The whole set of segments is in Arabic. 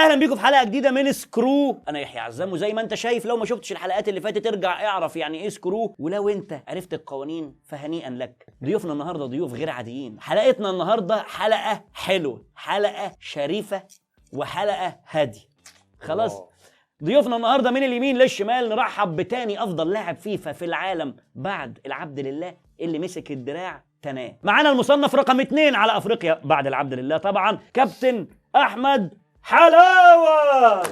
اهلا بيكم في حلقه جديده من سكرو. انا يحيى عزام، وزي ما انت شايف لو ما شفتش الحلقات اللي فاتت ارجع اعرف يعني ايه سكرو، ولو انت عرفت القوانين فهنيئا لك. ضيوفنا النهارده ضيوف غير عاديين. حلقتنا النهارده حلقه حلوه، حلقه شريفه، وحلقه هاديه. خلاص ضيوفنا النهارده من اليمين للشمال نرحب بتاني افضل لاعب فيفا في العالم بعد العبد لله اللي مسك الدراع تناه. معانا المصنف رقم 2 على افريقيا بعد العبد لله طبعا، كابتن احمد حلاوه.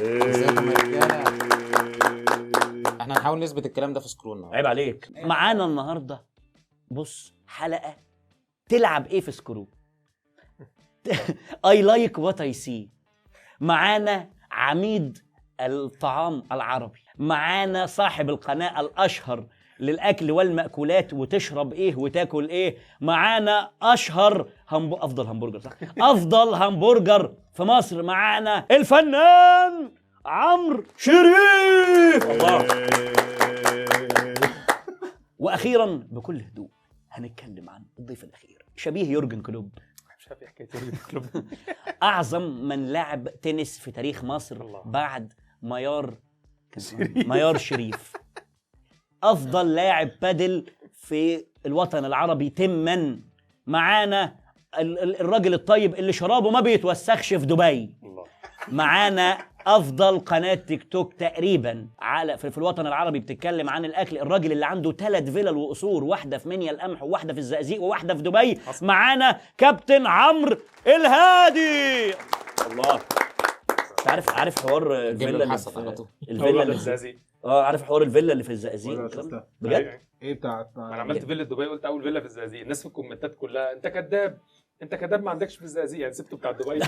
احنا هنحاول نثبت الكلام ده في سكرو. عيب عليك. معانا النهارده بص حلقه تلعب ايه في سكرو. I like what I see. معانا عميد الطعام العربي، معانا صاحب القناة الأشهر للأكل والمأكولات وتشرب إيه وتاكل إيه، معانا أشهر أفضل همبرجر صح؟ أفضل همبرجر في مصر، معانا الفنان عمرو شريف. الله. وأخيرا بكل هدوء هنتكلم عن الضيف الأخير، شبيه يورجن كلوب. أعظم من لعب تنس في تاريخ مصر بعد ميار شريف. أفضل لاعب بادل في الوطن العربي تماً. معانا الراجل الطيب اللي شرابه ما بيتوسخش في دبي. معانا أفضل قناة تيك توك تقريباً في الوطن العربي بتتكلم عن الأكل، الراجل اللي عنده 3 فيلل وقصور، واحدة في منيا القمح وواحدة في الزقازيق وواحدة في دبي. معانا كابتن عمرو الهادي. الله. عارف حوار الفيلا اللي في الزقازيق؟ عارف حوار الفيلا اللي في الزقازيق بجد؟ ايه بتاعت انا عملت فيلا دبي، قلت اول فيلا في الزقازيق، الناس في الكومنتات كلها انت كذاب، انت كذاب، ما عندكش في الزقازيق، يعني سبته بتاع دبي.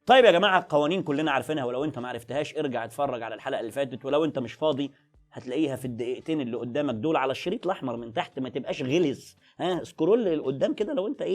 طيب يا جماعه، القوانين كلنا عارفينها، ولو انت ما عرفتهاش ارجع اتفرج على الحلقه اللي فاتت، ولو انت مش فاضي هتلاقيها في الدقيقتين اللي قدامك دول على الشريط الاحمر من تحت، ما تبقاش غلس. سكرول لقدام كده لو انت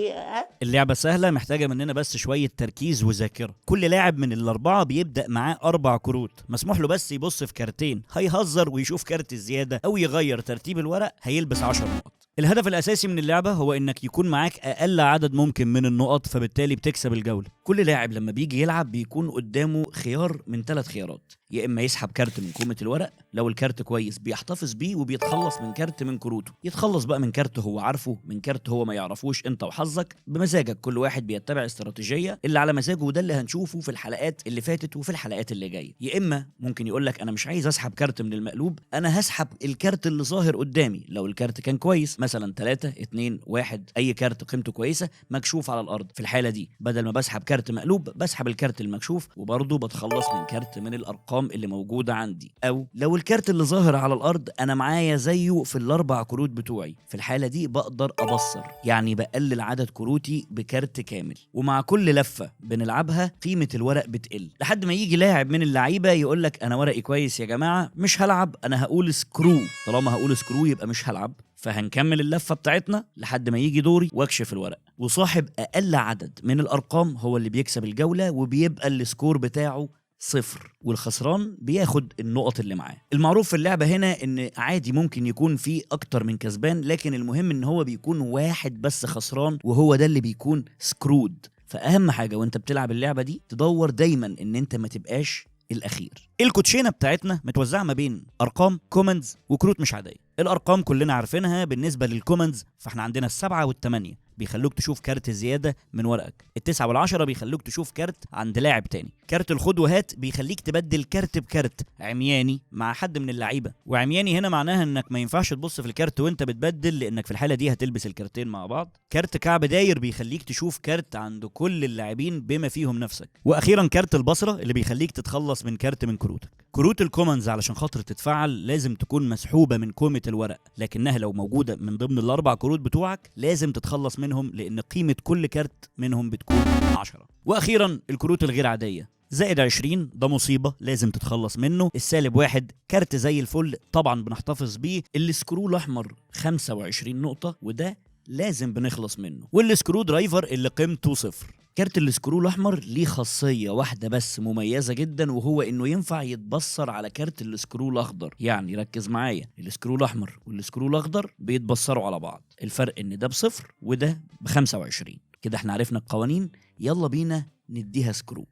اللعبه سهله، محتاجه مننا بس شويه تركيز وذاكره. كل لاعب من الاربعه بيبدا معاه 4 كروت، مسموح له بس يبص في كارتين، هيهزر ويشوف كارت الزياده او يغير ترتيب الورق هيلبس 10 نقط. الهدف الاساسي من اللعبه هو انك يكون معاك اقل عدد ممكن من النقط، فبالتالي بتكسب الجوله. كل لاعب لما بيجي يلعب بيكون قدامه خيار من 3 خيارات، يا اما يسحب كارت من كومه الورق، لو الكارت كويس بيحتفظ بيه وبيتخلص من كارت من كروته، يتخلص بقى من كارت هو عارفه، من كارت هو ما يعرفوش، انت وحظك بمزاجك. كل واحد بيتبع استراتيجيه اللي على مزاجه، وده اللي هنشوفه في الحلقات اللي فاتت وفي الحلقات اللي جايه. يا اما ممكن يقول لك انا مش عايز اسحب كارت من المقلوب، انا هسحب الكارت اللي ظاهر قدامي، لو الكارت كان كويس مثلا 3 2 1 اي كارت قيمته كويسه مكشوف على الارض، في الحاله دي بدل ما بسحب كارت مقلوب بسحب الكارت المكشوف، وبرضه بتخلص من كارت من الارقام اللي موجوده عندي. او لو الكارت اللي ظاهر على الارض انا معايا زيه في ال4 كروت بتوعي، في الحاله دي بقدر ابصر، يعني بقلل عدد كروتي بكارت كامل. ومع كل لفه بنلعبها قيمه الورق بتقل، لحد ما يجي لاعب من اللعيبه يقول لك انا ورقي كويس يا جماعه مش هلعب، انا هقول سكرو. طالما هقول سكرو يبقى مش هلعب، فهنكمل اللفه بتاعتنا لحد ما يجي دوري واكشف الورق. وصاحب اقل عدد من الارقام هو اللي بيكسب الجوله، وبيبقى السكور بتاعه 0، والخسران بياخد النقط اللي معاه. المعروف في اللعبه هنا ان عادي ممكن يكون في اكتر من كسبان، لكن المهم ان هو بيكون واحد بس خسران، وهو ده اللي بيكون سكرود. فاهم حاجه وانت بتلعب اللعبه دي تدور دايما ان انت ما تبقاش الاخير. الكوتشينه بتاعتنا متوزعه ما بين ارقام، كومندز، وكروت مش عاديه. الارقام كلنا عارفينها. بالنسبه للكومندز فاحنا عندنا 7 و8 بيخلوك تشوف كارت زياده من ورقك، ال9 وال10 بيخلوك تشوف كارت عند لاعب تاني، كارت الخد وهات بيخليك تبدل كارت بكارت عمياني مع حد من اللعيبه. وعمياني هنا معناها انك ما ينفعش تبص في الكارت وانت بتبدل، لانك في الحاله دي هتلبس الكارتين مع بعض. كارت كعب داير بيخليك تشوف كارت عند كل اللاعبين بما فيهم نفسك. واخيرا كارت البصره اللي بيخليك تتخلص من كارت من كروتك. كروت الكومنز علشان خاطر تتفعل لازم تكون مسحوبه من كومه الورق، لكنها لو موجوده من ضمن ال4 كروت بتوعك لازم تتخلص منهم، لان قيمه كل كارت منهم بتكون 10. واخيرا الكروت الغير عاديه، زائد 20 ده مصيبه لازم تتخلص منه، -1 كارت زي الفل طبعا بنحتفظ بيه، السكرو الاحمر 25 نقطه وده لازم بنخلص منه، والسكرو درايفر اللي قيمته 0. كارت السكرو الاحمر ليه خاصيه واحده بس مميزه جدا، وهو انه ينفع يتبصر على كارت السكرو الاخضر. يعني ركز معايا، السكرو الاحمر والسكرو الاخضر بيتبصروا على بعض، الفرق ان ده ب0 وده ب25. كده احنا عرفنا القوانين، يلا بينا نديها سكرو.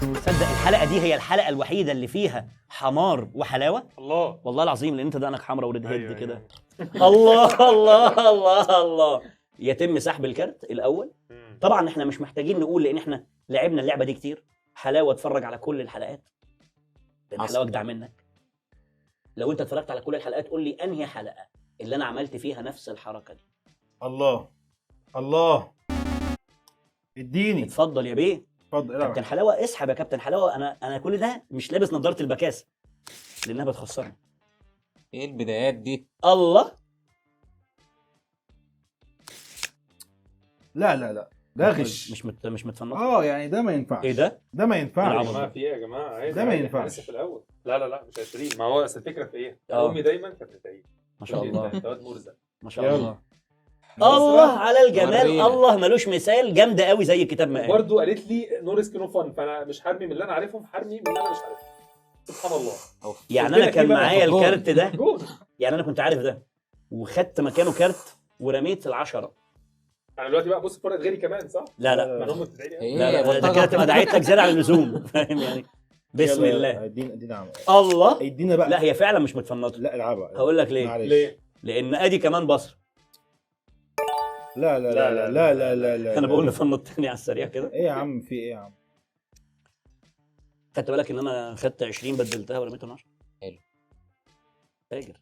تصدق الحلقه دي هي الحلقه الوحيده اللي فيها حمار وحلاوه الله. والله العظيم، لان انت دقنك حمرا وريد هيد أيوة، كده. أيوة. الله الله الله الله. يتم سحب الكارت الاول. طبعا احنا مش محتاجين نقول لان احنا لعبنا اللعبه دي كتير. حلاوه اتفرج على كل الحلقات لان حصل. حلاوه اجدع منك. لو انت اتفرجت على كل الحلقات قول لي انهي حلقه اللي انا عملت فيها نفس الحركه دي. الله الله اديني. اتفضل يا بيه. اتفضل كابتن العب. حلاوه اسحب يا كابتن حلاوه. انا كل ده مش لابس نظاره البكاسه لانها بتخسرني. ايه البدايات دي؟ الله. لا لا لا ده غش. مش متفنط. يعني ده ما ينفعش. ايه ده؟ ده ما يا ينفعش. جماعه في ايه يا جماعه؟ عادي ده ما عادي، ينفعش. لسه في الاول. لا مش 20. ما هو اصل الفكره في ايه؟ آه. امي دايما كانت بتعيد. ما شاء الله انت واد مرزق. ما شاء يلا. الله. الله على الجمال. ورينا. الله ملوش مثال. جامده قوي زي الكتاب ما قال. برضه قالت لي نو ريسك نو فن، فانا مش هرمي من اللي انا عارفهم، هرمي من اللي انا مش عارفهم. سبحان الله. أوف. يعني قلت انا لك كان إيه بقى؟ معايا جول. الكارت ده. جول. يعني انا كنت عارف ده وخدت مكانه كارت ورميت ال10. انا دلوقتي بقى بص فرقه غيري كمان صح؟ لا لا ما هم بتدعي لي. ايه لا لا ده كده تبقى دعيت لك زياده عن اللزوم. فاهم يعني. بسم الله. ادينا عم. الله. ادينا بقى. لا هي فعلا مش متفنطه. لا العبها. هقول لك ليه. معلش. ليه؟ لان ادي كمان بصر. لا لا لا لا لا لا لا, لا. انا بقول نفنط تاني على السريع كده. ايه يا عم في ايه يا عم؟ خدت بالك ان انا خدت 20 بدلتها ورميتهم 10. حلو. فاجر.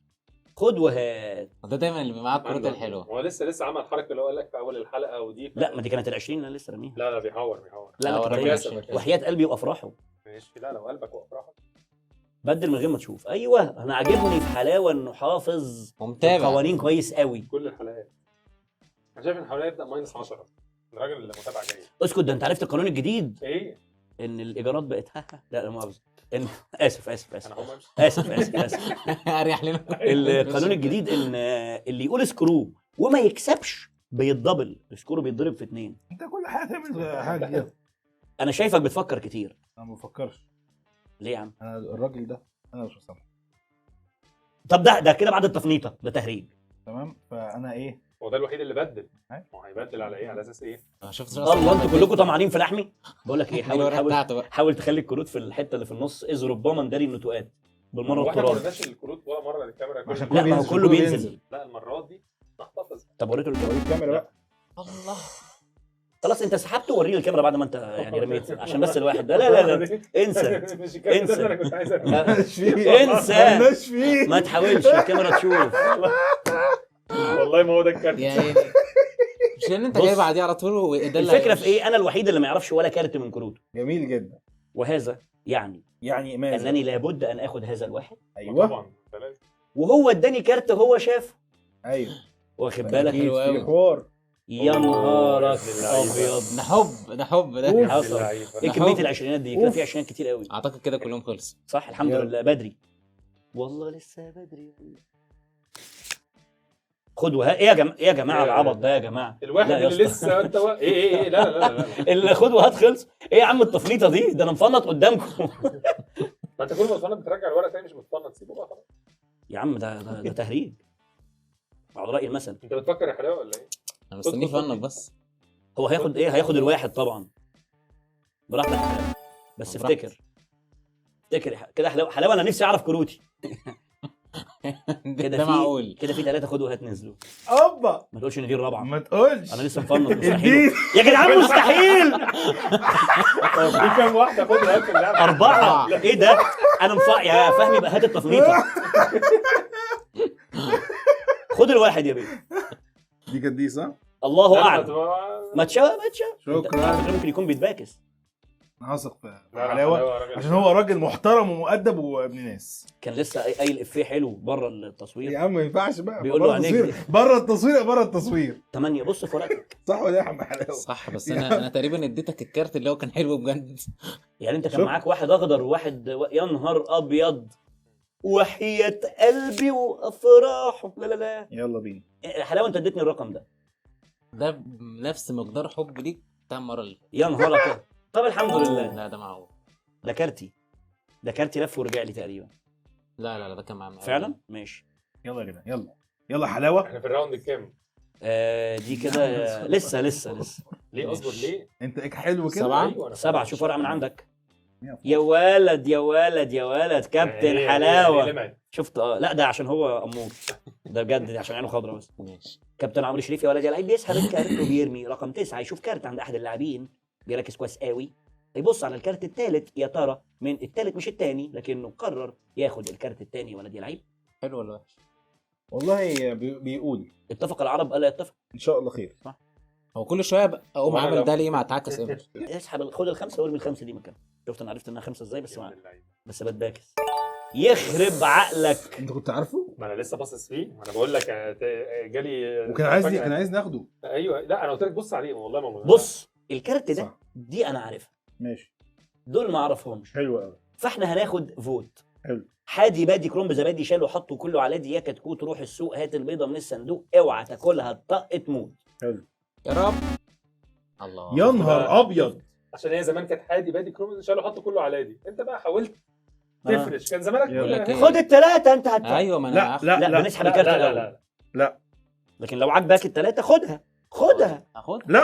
خد وهات. ده دايما اللي بيبقى معاه الكروت الحلوه. هو لسه عمل حركه اللي هو قال لك في اول الحلقه ودي. لا ما دي كانت ال20 اللي انا لسه راميها. لا بيحور. لا لا، لا ورا كانت كده هي. عشان كده. وحياة قلبي وافراحه. ماشي. لا لو قلبك وافراحك. بدل من غير ما تشوف. ايوه انا عاجبني في حلاوه انه حافظ ومتابع. القوانين كويس قوي. كل الحلقات. انا شايف ان الحلقه يبدا ماينس 10. الراجل اللي متابع جاي. اسكت ده انت عرفت القانون الجديد ايه؟ ان الايجارات بقت لا مؤاخذه ان اسف انا هقوم امشي. اسف. اريح لنا. القانون الجديد ان اللي يقول سكرو وما يكسبش بيتدبل. السكرو بيتضرب في 2. انت كل حاجه تعمل حاجه كده. انا شايفك بتفكر كتير. انا ما بفكرش. ليه يا عم؟ انا الراجل ده انا مش مسامحه. طب ده كده بعد التفنيطه ده تهريج. تمام فانا ايه؟ هو ده الوحيد اللي بدل. أي. ما هو هيبدل على ايه؟ على اساس ايه؟ ما شفتش الله انتوا كلكم طمعانين في لحمي. بقول لك ايه، الورقه حاول بتاعته بقى. حاول تخلي الكروت في الحته اللي في النص اذ ربما نداري النتوءات بالمره واحنا ما والتراب. وريناش الكروت ولا مره للكاميرا. عشان لا ما هو كله بينزل. لا المرات دي نحتفظ. طب وريته وري الكاميرا. الكاميرا بقى. الله. خلاص انت سحبته وريه الكاميرا بعد ما انت يعني رميت عشان بس الواحد ده. لا انسى. مش الكلام ده انسى. اللي انا كنت عايز أقوله. لا، مالناش فيه. انسى. مالناش فيه. ما تحاولش الكاميرا تشوف. والله ما هو ده الكارت. يعني مش لان انت بص. جاي بعديه على طول وده اللي الفكره في ايه؟ انا الوحيد اللي ما يعرفش ولا كارت من كروته. جميل جدا. وهذا يعني يعني ماذا؟ انني لابد ان اخذ هذا الواحد ايوه طبعا ده لازم. وهو اداني كارت هو شافه. ايوه واخد بالك؟ أكيد حلو في أوي. حوار. يا نهارك اللعيبة. ابيض. ده حب ده. أوف. حصل. اللعيبة. ايه كميه العشرينات دي؟ كده أوف. في عشرينات كتير قوي. اعتقد كده كلهم خلصوا. صح الحمد يلا. لله بدري. والله لسه بدري. خدوا ايه يا جماعه العبط ده يا جماعه. الواحد لا يا اللي اسطى. لسه انت ايه لا اللي خد وهات خلص. ايه يا عم التفنيطه دي؟ ده انا مفنط قدامكم. ما انت كل ما تفنط بترجع الورق تاني مش متفنط سيبه بقى خلاص. يا عم ده تهريج. على راي المثل. انت بتفكر يا حلاوه ولا ايه؟ انا مستنيه فنك بس. هو هياخد ايه؟ هياخد الواحد طبعا. براحتك يا حلاوة. بس براحتك. افتكر كده حلاوه انا نفسي اعرف كروتي. كده ده معقول. كده في 3 خد وهات نزلوا. اوبا ما تقولش ان دي الرابعه. ما تقولش. انا لسه مفنط مستحيل. اديني. يا جدعان مستحيل. في كام واحده خدها في اللعبه؟ 4. ايه ده؟ انا يا فهمي بقى هات التفنيطه. خد الواحد يا بيه. دي كانت دي صح؟ الله اعلم. ما تشاف. شكراً. على فكرة ممكن يكون بيتباكس. انا هثق في لا، حلاوه راجل. عشان هو راجل محترم ومؤدب وابن ناس. كان لسه قايل افيه حلو بره التصوير. يا عم ما ينفعش بقى. بيقول بره له عينيك التصوير بره التصوير بره التصوير. 8 بص في ورقتك. صح ولا إيه يا عم حلاوه؟ صح بس انا تقريبا اديتك الكارت اللي هو كان حلو بجد. يعني انت كان شوف. معاك واحد اخضر وواحد يا نهار ابيض. وحياة قلبي وافراحه. لا يلا بينا. حلاوه انت اديتني الرقم ده. ده بنفس مقدار حب ليك بتاع المره اللي فاتت. يا نهارك. طب الحمد لله. لا ده معقول. ده كارتي لف ورجع لي تقريبا. لا ده كان معايا. فعلا ماشي. يلا يا جدعان يلا يلا حلاوه. احنا في الراوند الكام؟ دي كده لسه ليه اصبر ليه؟ انت حلو كده. 7. أيوة، أنا 7. فاهم. شوف ورقه من عندك. يا ولد يا ولد يا ولد كابتن هي حلاوه. لمعت. شفت؟ لا ده عشان هو امور، ده بجد دي عشان عينه خضرا بس. ماشي. كابتن عمرو شريف يا ولد يا لعيب بيسحب الكارت وبيرمي رقم 9، يشوف كارت عند احد اللاعبين بيركز كويس قوي، يبص على الكارت الثالث يا ترى من الثالث مش الثاني، لكنه قرر ياخد الكارت الثاني يا ولد يا لعيب. حلو ولا وحش؟ والله بيقول اتفق العرب الا يتفق. ان شاء الله خير. هو كل شويه اقوم وأنا عامل لو- ده ليه مع تعاكس امتى؟ اسحب خد الخمسه وارمي الخمسه دي مكانها. شفت انا عرفت انها خمسه ازاي بس يا ابن ما اللعيبة. بس بتباكس. يخرب عقلك. انت كنت عارفه ما انا لسه باصص فيه، انا بقول لك جالي وكان عايز فجأة. كان عايز ناخده. ايوه لا انا قلت لك بص عليه والله ما موجود. بص الكارت ده صح. دي انا عارفها، ماشي. دول ما اعرفهمش، حلو قوي. فاحنا هناخد فوت. حلو. حادي بادي كرومب زبادي شالوا حطوا كله على دي يا كتكوت روح السوق هات البيضه من الصندوق اوعى تاكلها الطق تموت. حلو. يا رب. الله. يا نهار ابيض. عشان هي زمان كانت حادي بادي كروم شالوا حطوا كله على دي، انت بقى حاولت آه. تفرش، كان زمانك يلا. كلها لكن- هي. خد الثلاثه انت ايوه ما انا لا عارف. لا لا لا بنسحب لا الكارت لا الاول. لا لا لكن لو عجبك الثلاثه خدها. هاخد. لا.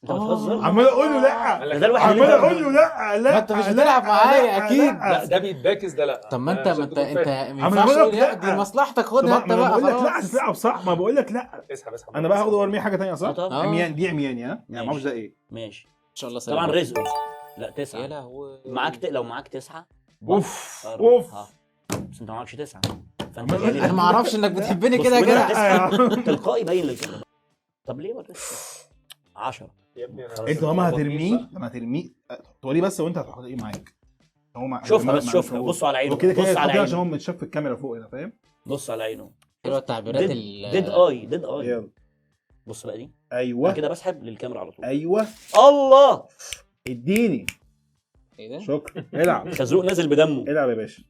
انت بتهزر. عمال اقول له لا. ده الواحد عمال اللي اقول له لا لا. ما انت مش لا، بتلعب معايا لا، اكيد. لا. لا ده بيتباكس ده لا. طب ما انت عشان ما انت تكون انت فاهم. ما ينفعش بقول تقول لك لا لا. دي مصلحتك طب خدها انت ما انا بقى بقول لك لا خلاص. هتلعب صح، ما بقول لك لا. اسحب انا بقى هاخده وارميه حاجه ثانيه صح؟ طب عميان دي عمياني ها؟ يعني ماشي. ما اعرفش ده ايه. ماشي ان شاء الله طبعا سلام. رزقه. لا يا 9 لهوي. لو معاك 9 اوف اوف. بس انت معكش 9 فانت عمال جاي لي انا ما اعرفش انك بتحبني بص، كده يا وانت جدع. بتسحب تلقائي باين للكاميرا. طب ليه وريت 10 يا ابني انا انت لما هترميه تقولي بس وانت هتحط ايه معاك. شوفها بس شوفها بص على عينه هو كده بص كده على عشان هو عينه متشاف في الكاميرا فوق هنا فاهم. بص على عينه. حلوه التعبيرات ديد اي يلا. بص بقى دي انا ايوه كده بسحب للكاميرا على طول. ايوه الله اديني. ايه ده؟ شكرا. العب خازوق نازل بدمه. العب يا باشا.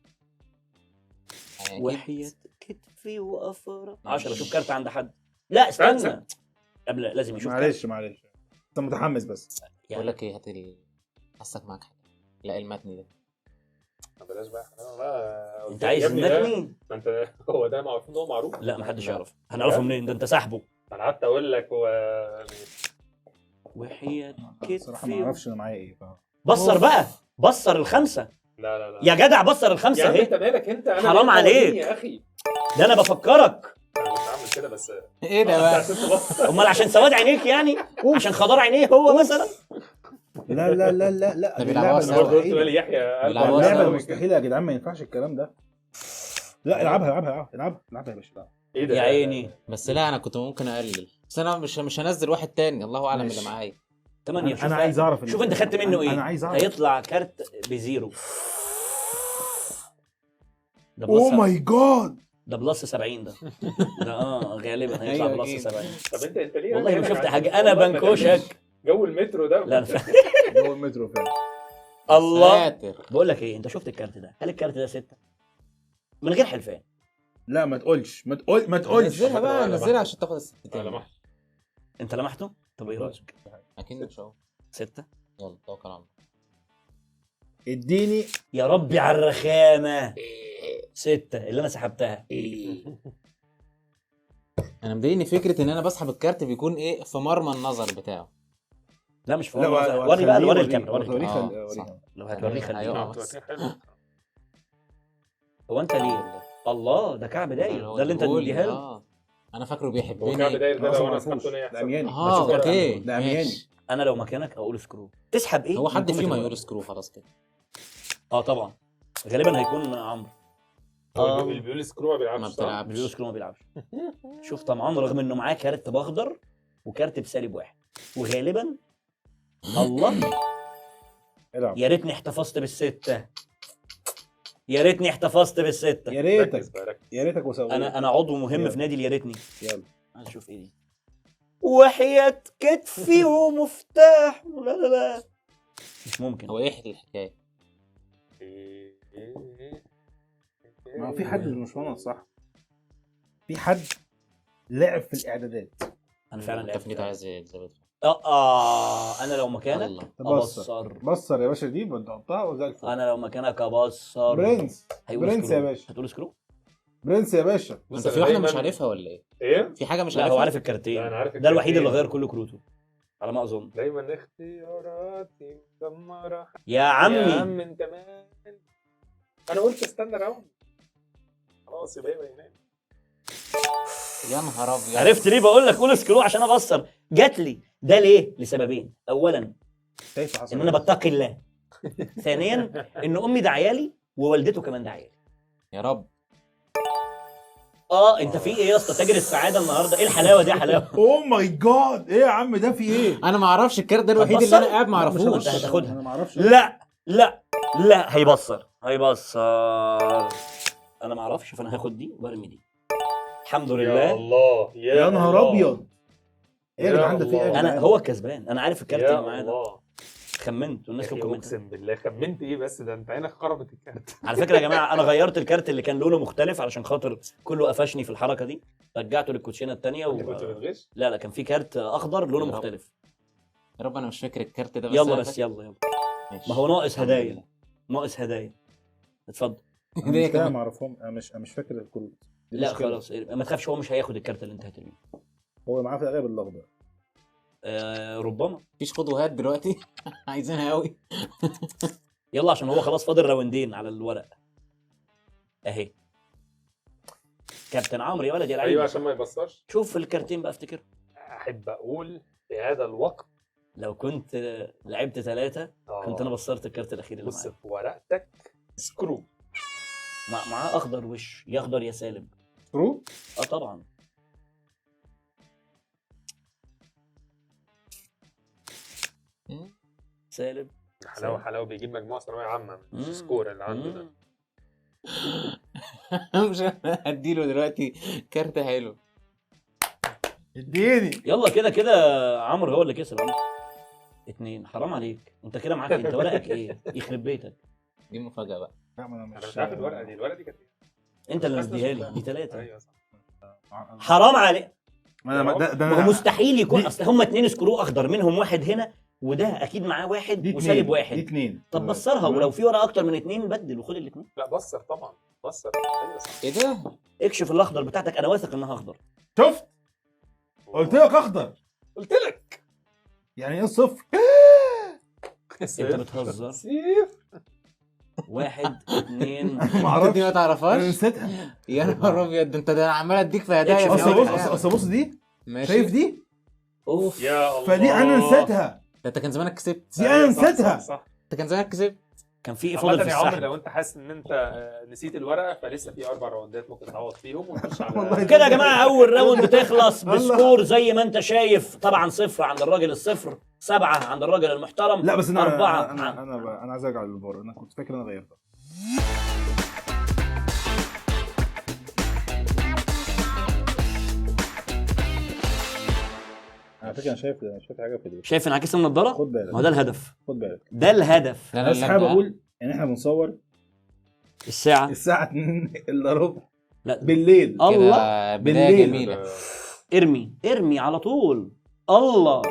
يعني أكيد. وحياة كتفي وافرق 10. شوف كارت عند حد. لا استنى قبل لازم يشوف معلش انت متحمس بس. بقول لك ايه، هات حاسك معاك حاجه. لا المتن ده. بلاش بقى أنا بقى انت عايز يا ابني ده- المتني؟ ما انت هو ده معروف ان هو معروف. لا محدش يعرف. هنعرفه منين ده انت ساحبه. انا قعدت اقول لك هو وحياة الصراحه ما كتفي اعرفش انا معايا ايه بصر بقى بصر الخمسة لا يا جدع بصر يا الخمسة عم انت اهي. مالك انت انا حرام مالي عليك. يا اخي. ده انا بفكرك. انا كنت عامل كده بس ايه ده بقى؟ عشان تبص. امال عشان سواد عينيك يعني؟ عشان خضار عينيه هو مثلا؟ لا لا لا لا لا ده دي بيلعبوها اللعبة سوا. برضه قلت المستحيلة. مالي يحيى بيلعبوها اللعبة سوا. المستحيلة يا جدعان ما ينفعش الكلام ده. لا العبها يا باشا العبها. ايه ده يا عيني بس لا انا كنت ممكن اقلل، بس انا مش هنزل واحد تاني، الله اعلم اللي ماشي. معايا. 8. انا عايز اعرف شوف انت خدت منه ايه؟ انا عايز اعرف. هيطلع كارت بزيرو. ده اوه بلس ماي جاد. ده بلس 70 ده. ده غالبا هيطلع أيوة بلس أكيد. 70. طب انت ليه والله ما يعني شفت عايز- حاجه انا والله ما بنكوشك. تعملش جو المترو ده. لا جوه المترو فعلا. الله. ساتر. بقول لك ايه، انت شفت الكارت ده؟ هل الكارت ده 6 من غير حلفان؟ لا ما تقولش ما تقولش. نزلها بقى لا، نزلها عشان تاخد لا، الستين. لمحت. انت لمحته؟ طب ايه رايك؟ اكيد مش اهو. 6 يلا توكل على الله. اديني. يا ربي على الرخامه. 6 اللي انا سحبتها. انا مضايقني فكره ان انا بسحب الكارت بيكون ايه في مرمى النظر بتاعه. لا مش لا فاهم. وري بقى وري الكاميرا وري الكاميرا. وريه آه، صح. لو هتوريه خليه. أيوة. حلو. هو انت ليه؟ الله ده كعب داير هو ده اللي انت بيقول- تديها له. انا فاكره هو كعب بيحبني. داير ده أصلاً لو ما انا عرفوش. سحبته انا ده عمياني. اه بس اوكي ده عمياني. ماشي. انا لو مكانك اقول سكرو. تسحب ايه؟ هو حد من فيهم قيمة هيقول الورق. سكرو خلاص كده. طبعا غالبا هيكون عمرو. هو اللي بيقول سكرو ما ما بيلعبش صح؟ بتلعبش. بيقولوا سكرو ما بيلعبش. شوف طمعان رغم انه معاه كارت باخضر وكارت بسالب 1 وغالبا الله. العب. يا ريتني احتفظت بالستة. يا ريتني احتفظت بالستة. يا ركز ريتك بقى، ركز. يا ريتك وسويت. انا عضو مهم يلا. في نادي يا ريتني. يلا عايز اشوف ايه دي. وحياة كتفي ومفتاح. لا مش ممكن. هو ايه الحكايه؟ ما هو في حد مش وانا صح. في حد لعب في الاعدادات. انا فعلا لعبت. التفنيد عايز يتظبط. انا لو مكانك الله. ابصر. بصر يا باشا دي بتقطعها وزي الفل. انا لو مكانك ابصر. برنس هيقول برنس سكرو. يا باشا. هتقول سكرو؟ برنس يا باشا. انت في واحده مش عارفها ولا ايه؟ ايه؟ في حاجه مش لا عارفها؟ هو عارف لا الكارتين، انا عارف ده الوحيد اللي الكارتين. غير كل كروته على ما اظن. دايما اختياراتي مدمره. يا يا عمي عم انت مان، انا قلت استنى راوند. خلاص يبقى ينام. يا نهار ابيض. عرفت ليه بقول لك قول سكرو عشان ابصر؟ جات لي ده ليه؟ لسببين. اولا شايف حصل ان انا بتقي الله. ثانيا ان امي داعيه لي ووالدته كمان داعيه لي. يا رب. انت في ايه يا اسطى؟ تاجر السعاده النهارده؟ ايه الحلاوه دي يا حلاوه؟ اوه ماي جاد، ايه يا عم ده في ايه؟ انا ما اعرفش الكارت ده الوحيد اللي انا قاعد ما لا، مش اعرفوش. انت هتاخدها. انا ما اعرفش. لا لا لا، هيبصر. انا ما اعرفش، فانا هاخد دي وارمي دي. الحمد يا لله. الله يا نهار الله. ابيض، ايه يا يا جدعان ده في ايه يا الله. انا جدعان؟ هو الكسبان، انا عارف الكارت يا اللي معايا ده. الله. خمنت والناس كانت كومنت. اقسم بالله خمنت ايه بس؟ ده انت عينك خربت الكارت. على فكره يا جماعه انا غيرت الكارت اللي كان لونه مختلف علشان خاطر كله قفشني في الحركه دي، رجعته للكوتشينه الثانيه انت كنت بتغش؟ لا كان في كارت اخضر لونه يا رب. مختلف. يا رب انا مش فاكر الكارت ده بس يلا أنا بس فاكر. يلا. ماشي. ما هو ناقص الحمد هدايا. لله. ناقص هدايا. اتفضل. هدية انا كمان. ما اعرفهم، انا مش فاكر الكروت. دي لا مشكلة. خلاص ما تخافش، هو مش هياخد الكارت اللي انت هترميه. هو معاه في الغالب الاخضر. ربما. مفيش خد وهات دلوقتي. عايزينها قوي. يلا عشان هو خلاص فاضل راوندين على الورق. اهي كابتن عمرو يا ولد يا لعيب. ايوه عشان ما يبصرش. شوف الكارتين بقى افتكر. احب اقول في هذا الوقت لو كنت لعبت 3 كنت انا بصرت الكارت الاخير اللي بص معايا. في ورقتك سكرو. معاه اخضر وش، يا اخضر يا سالب. سكرو. طبعا. سالب. حلاوه بيجيب مجموعه ثانويه عامه مش مم. سكور اللي عنده ده. مش هديله دلوقتي كارت حلو. اديني. يلا كده كده عمرو هو اللي كسب. عمرو 2. حرام عليك، انت كده معاك انت ورقك ايه؟ يخرب بيتك. دي مفاجأة بقى. لا ما انا مش عارف الورقه دي، الورقه دي كانت ايه؟ انت اللي حاسس مديها شفتها. لي دي 3. ايوه صح. حرام عليك. ما انا ده ما هو انا مستحيل يكون، دي- اصل هم 2 سكرو اخضر منهم واحد هنا، وده اكيد معاه واحد دي وسالب 2 دي واحد. 2. طب بصرها، ولو في ورقه اكتر من 2 بدل وخد الاثنين. لا بصر طبعا بصر. ايوه صح. ايه ده؟ اكشف الاخضر بتاعتك، انا واثق انها اخضر. شفت؟ قلت لك اخضر. قلت لك. يعني ايه الصفر؟ انت بتهزر. سيف. 1 2 ما انت دي اعرفش، ما انا تعرفهاش؟ نسيتها. يا نهار ابيض، ده انت ده انا عمال اديك في هدايا في اكشف أول اصل بص الحلقة. اصل بص دي، ماشي. شايف دي؟ اوف. يا الله. فدي انا نسيتها. ده انت كان زمانك كسبت. دي انا نسيتها. صح. انت كان زمانك كسبت. كان في ايه عامة فاضل في يا عمرو السحب؟ لو انت حاسس ان انت نسيت الورقه فلسه في 4 راوندات ممكن تعوض فيهم ونخش والله على كده يا جماعه اول راوند تخلص الله. بسكور زي ما انت شايف. طبعا 0 عند الراجل الصفر، 7 عند الراجل المحترم. لا بس انا 4 انا عايز ارجع للفار، انا كنت فاكر انا غيرتها. على فكره انا شايف حاجه في دي. شايف انعكاس النضاره؟ خد بالك. ما هو ده الهدف. خد بالك. ده الهدف. لا لا بس لا حابب بقى. اقول ان احنا بنصور الساعه. الساعه 2 الا ربع لا بالليل. الله. كده بداية بالليل. جميلة. ارمي على طول. الله.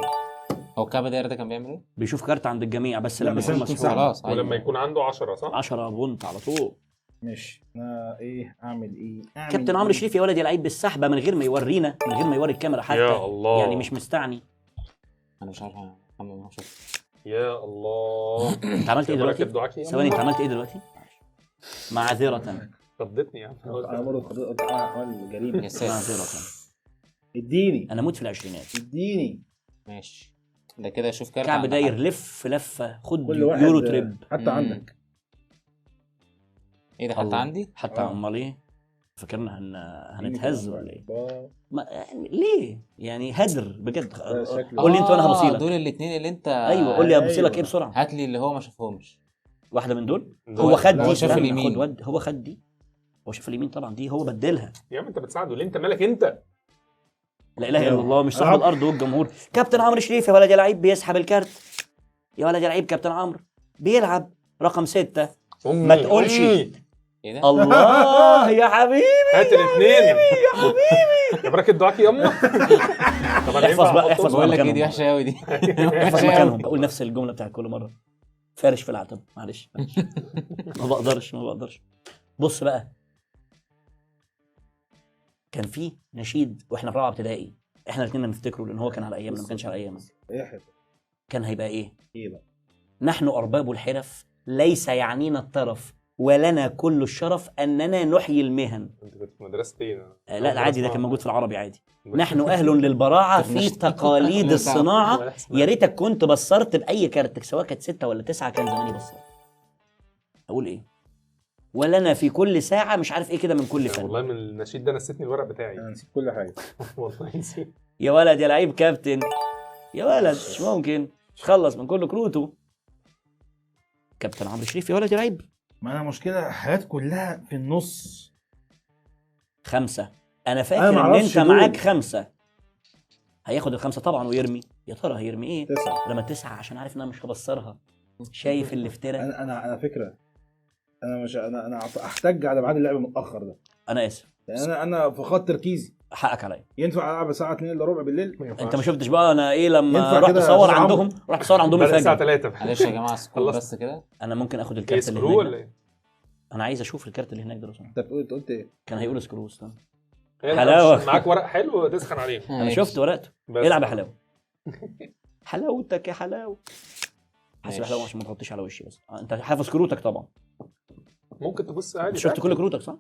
هو الكعب داير ده كان بيعمل ايه؟ بيشوف كارت عند الجميع بس لا، لما بس يكون أنا كنت مسحوب. خلاص. ولما أيوة. يكون عنده 10 صح؟ 10 بونت على طول. ماشي انا ايه اعمل ايه؟ كابتن عمرو شريف يا ولد يا لعيب بالسحبه من غير ما يورينا، من غير ما يوري الكاميرا حتى. يا الله. يعني مش مستعني. انا مش عارف اعمل شوف. يا الله. انت عملت ايه دلوقتي؟ دعاكي ثواني، انت عملت ايه دلوقتي؟ معذره. خضتني يا عم. انا برضه قضيت عمل جريمه. يا ساتر. معذره. اديني انا موت في العشرينات. اديني ماشي. ده كده شوف كارت كعب عند داير حد. لف لفه، خد كل واحد يورو تريب. حتى مم. عندك. ايه ده حتى الله. عندي؟ حتى آه. امال ايه؟ فاكرنا هنتهز اديني ولا ايه؟ كده. ما يعني ليه؟ يعني هدر بجد. ده شكله- قول لي انت وانا هبصيلك. دول الاثنين اللي انت ايوه قول لي هبصيلك أيوة. ايه بسرعه. هات لي اللي هو ما شافهمش. واحده من دول. دول. هو خد لا، دي. هو شاف استنى، اليمين. خد هو خد دي. هو شاف اليمين طبعا، دي هو بدلها. يا عم انت بتساعده ليه؟ انت مالك انت؟ لا اله الا الله، مش صاحب ألعب. الارض والجمهور. كابتن عمرو شريف يا ولد يا لعيب بيسحب الكارت. يا ولد يا لعيب كابتن عمرو بيلعب رقم 6. ما تقولش. ايه ده؟ الله يا حبيبي. هات الاثنين يا حبيبي. يا براكة دعاكي يما. طب انا احفظ بقى، احفظ بقول لك ايه مكانهم. دي وحشه قوي دي. احفظ وحشه مكانهم. قوي. بقول نفس الجمله بتاعت كل مره. فارش في العتب. معلش. ما بقدرش. بص بقى. كان فيه نشيد واحنا في رابعه ابتدائي، احنا الاثنين نفتكره لان هو كان على ايامنا ما كانش على ايامنا. ايه حلو. كان هيبقى ايه؟ ايه بقى؟ نحن ارباب الحرف ليس يعنينا الطرف ولنا كل الشرف اننا نحيي المهن. انت كنت في مدرسه ايه؟ لا عادي، ده كان موجود في العربي عادي. نحن اهل للبراعه في تقاليد الصناعه. يا ريتك كنت بصرت باي كارت، سواء كانت 6 ولا 9 كان زماني بصرت. اقول ايه؟ ولنا في كل ساعه مش عارف ايه كده من كل فن. والله من النشيد ده نسيتني الورق بتاعي. انا نسيت كل حاجه. والله نسيت. يا ولد يا لعيب كابتن، يا ولد مش ممكن تخلص من كل كروته. كابتن عمرو شريف يا ولد يا لعيب. ما انا مشكله حاجات كلها في النص. 5. انا أنا فاكر ان معرفش انت دول. معاك 5. هياخد ال5 طبعا ويرمي. يا ترى هيرمي ايه؟ 9. لما 9 عشان عارف ان انا مش هبصرها. شايف الافتراء؟ انا فكره. انا مش انا احتج على ميعاد اللعب متاخر ده. انا اسف، يعني انا في خط تركيزي. حقك عليا. ينفع العب الساعه 2 الا ربع بالليل؟ انت ما شفتش بقى انا ايه لما ينفع رحت كده اصور يا أستاذ عندهم؟ رحت اصور عندهم بدأ الساعه الفجر. 3. معلش يا جماعه سكوت خلصت. بس كده. انا ممكن اخد ايه الكارت اللي سكرو هناك ولا ده؟ ايه؟ انا عايز اشوف الكارت اللي هناك ده لو سمحت. انت قلت ايه؟ كان هيقول سكرو. استنى، إيه، حلاوة. معاك ورق حلو تسخن عليه. انا شفت ورقته. بس. العب يا حلاوه. حلاوتك يا حلاوه. حاسب ماشي. حلاوه عشان ما تغطيش على وشي بس. انت حافظ كروتك طبعا. ممكن تبص عادي. انت شفت كل كروتك صح؟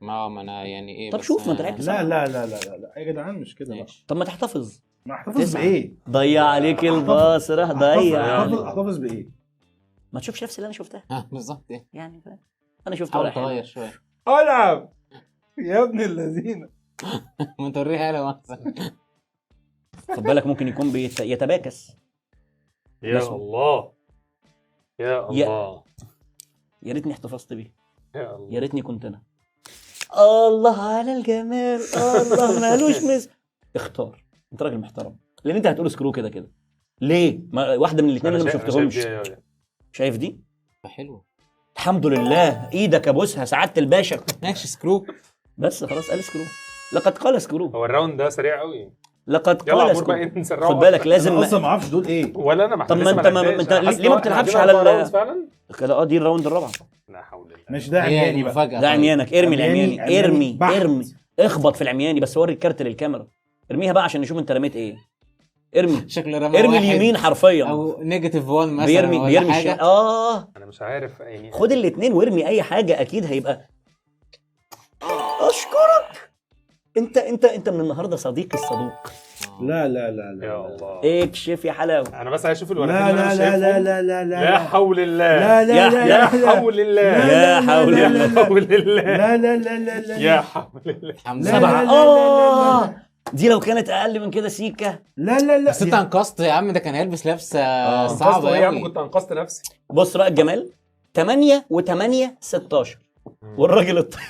ما انا يعني ايه طب بس شوف، ما انت لعبت لا لا لا لا لا لا يا جدعان مش كده بقى. ماشي. طب ما تحتفظ. ما احتفظ 9. بايه؟ ضيع عليك البصره، ضيع. احتفظ بايه؟ ما تشوفش نفس اللي انا شفتها بالظبط ايه. يعني فاهم؟ انا شفت حاول ورقه حلوة. تغير شويه. العب يا ابن الذين. ما توريها له مثلا. خد بالك ممكن يكون يتباكس. يا بس. الله يا الله يا ريتني احتفظت بيه. يا الله. يا ريتني كنت انا. الله على الجمال، الله مالوش اختار. انت راجل محترم لان انت هتقول سكرو كده كده. ليه؟ ما واحده من الاثنين أنا اللي ما شايف- أنا شفتهمش. شايف دي- شايف دي؟ حلو. الحمد لله، ايدك ابوسها سعاده الباشا. ماشي سكرو. بس خلاص قال سكرو. لقد قال سكرو. هو الراوند ده سريع قوي. لقد يلا قال عمور بقى سكرو. نسرعه خد بالك أكتر. لازم انا اصلا ما اعرفش دول ايه. ولا انا طب ما انت انت ليه ما بتلعبش على فعلا؟ كده؟ دي الراوند الرابعه. لا حول الله. مش ده هي عمياني بقى. المفاجاه. ده طيب. عميانك، ارمي عمياني- العمياني، عمياني ارمي بحت. ارمي. اخبط في العمياني بس وري الكارت للكاميرا. ارميها بقى عشان نشوف انت رميت ايه. ارمي. شكله رمى ارمي واحد اليمين حرفيا. او نيجاتيف 1 مثلا بيرمي ولا بيرمي حاجه. انا مش عارف يعني. خد الاثنين وارمي اي حاجه، اكيد هيبقى. اشكرك. انت من النهارده صديقي الصدوق. لا لا لا لا يا الله. اكشف يا حلاوه. انا بس عايز اشوف الورقتين لا اللي انا لا مش لا شايفهم. لا لا لا لا حول الله. لا لا يا- لا يا لا حول الله. يا حول لا الله. لا حول الله. لا لا لا لا لا يا حول الله. الحمد لا لله. سبعة. لا لا لا لا. دي لو كانت اقل من كده سيكه. لا لا لا بس انت انقذت يا عم، ده كان هيلبس لبسه انقذت صعبه إيه يا عم؟ قوي. كنت انقذت نفسي. بص بقى الجمال. 8 و8 16 والراجل الطيب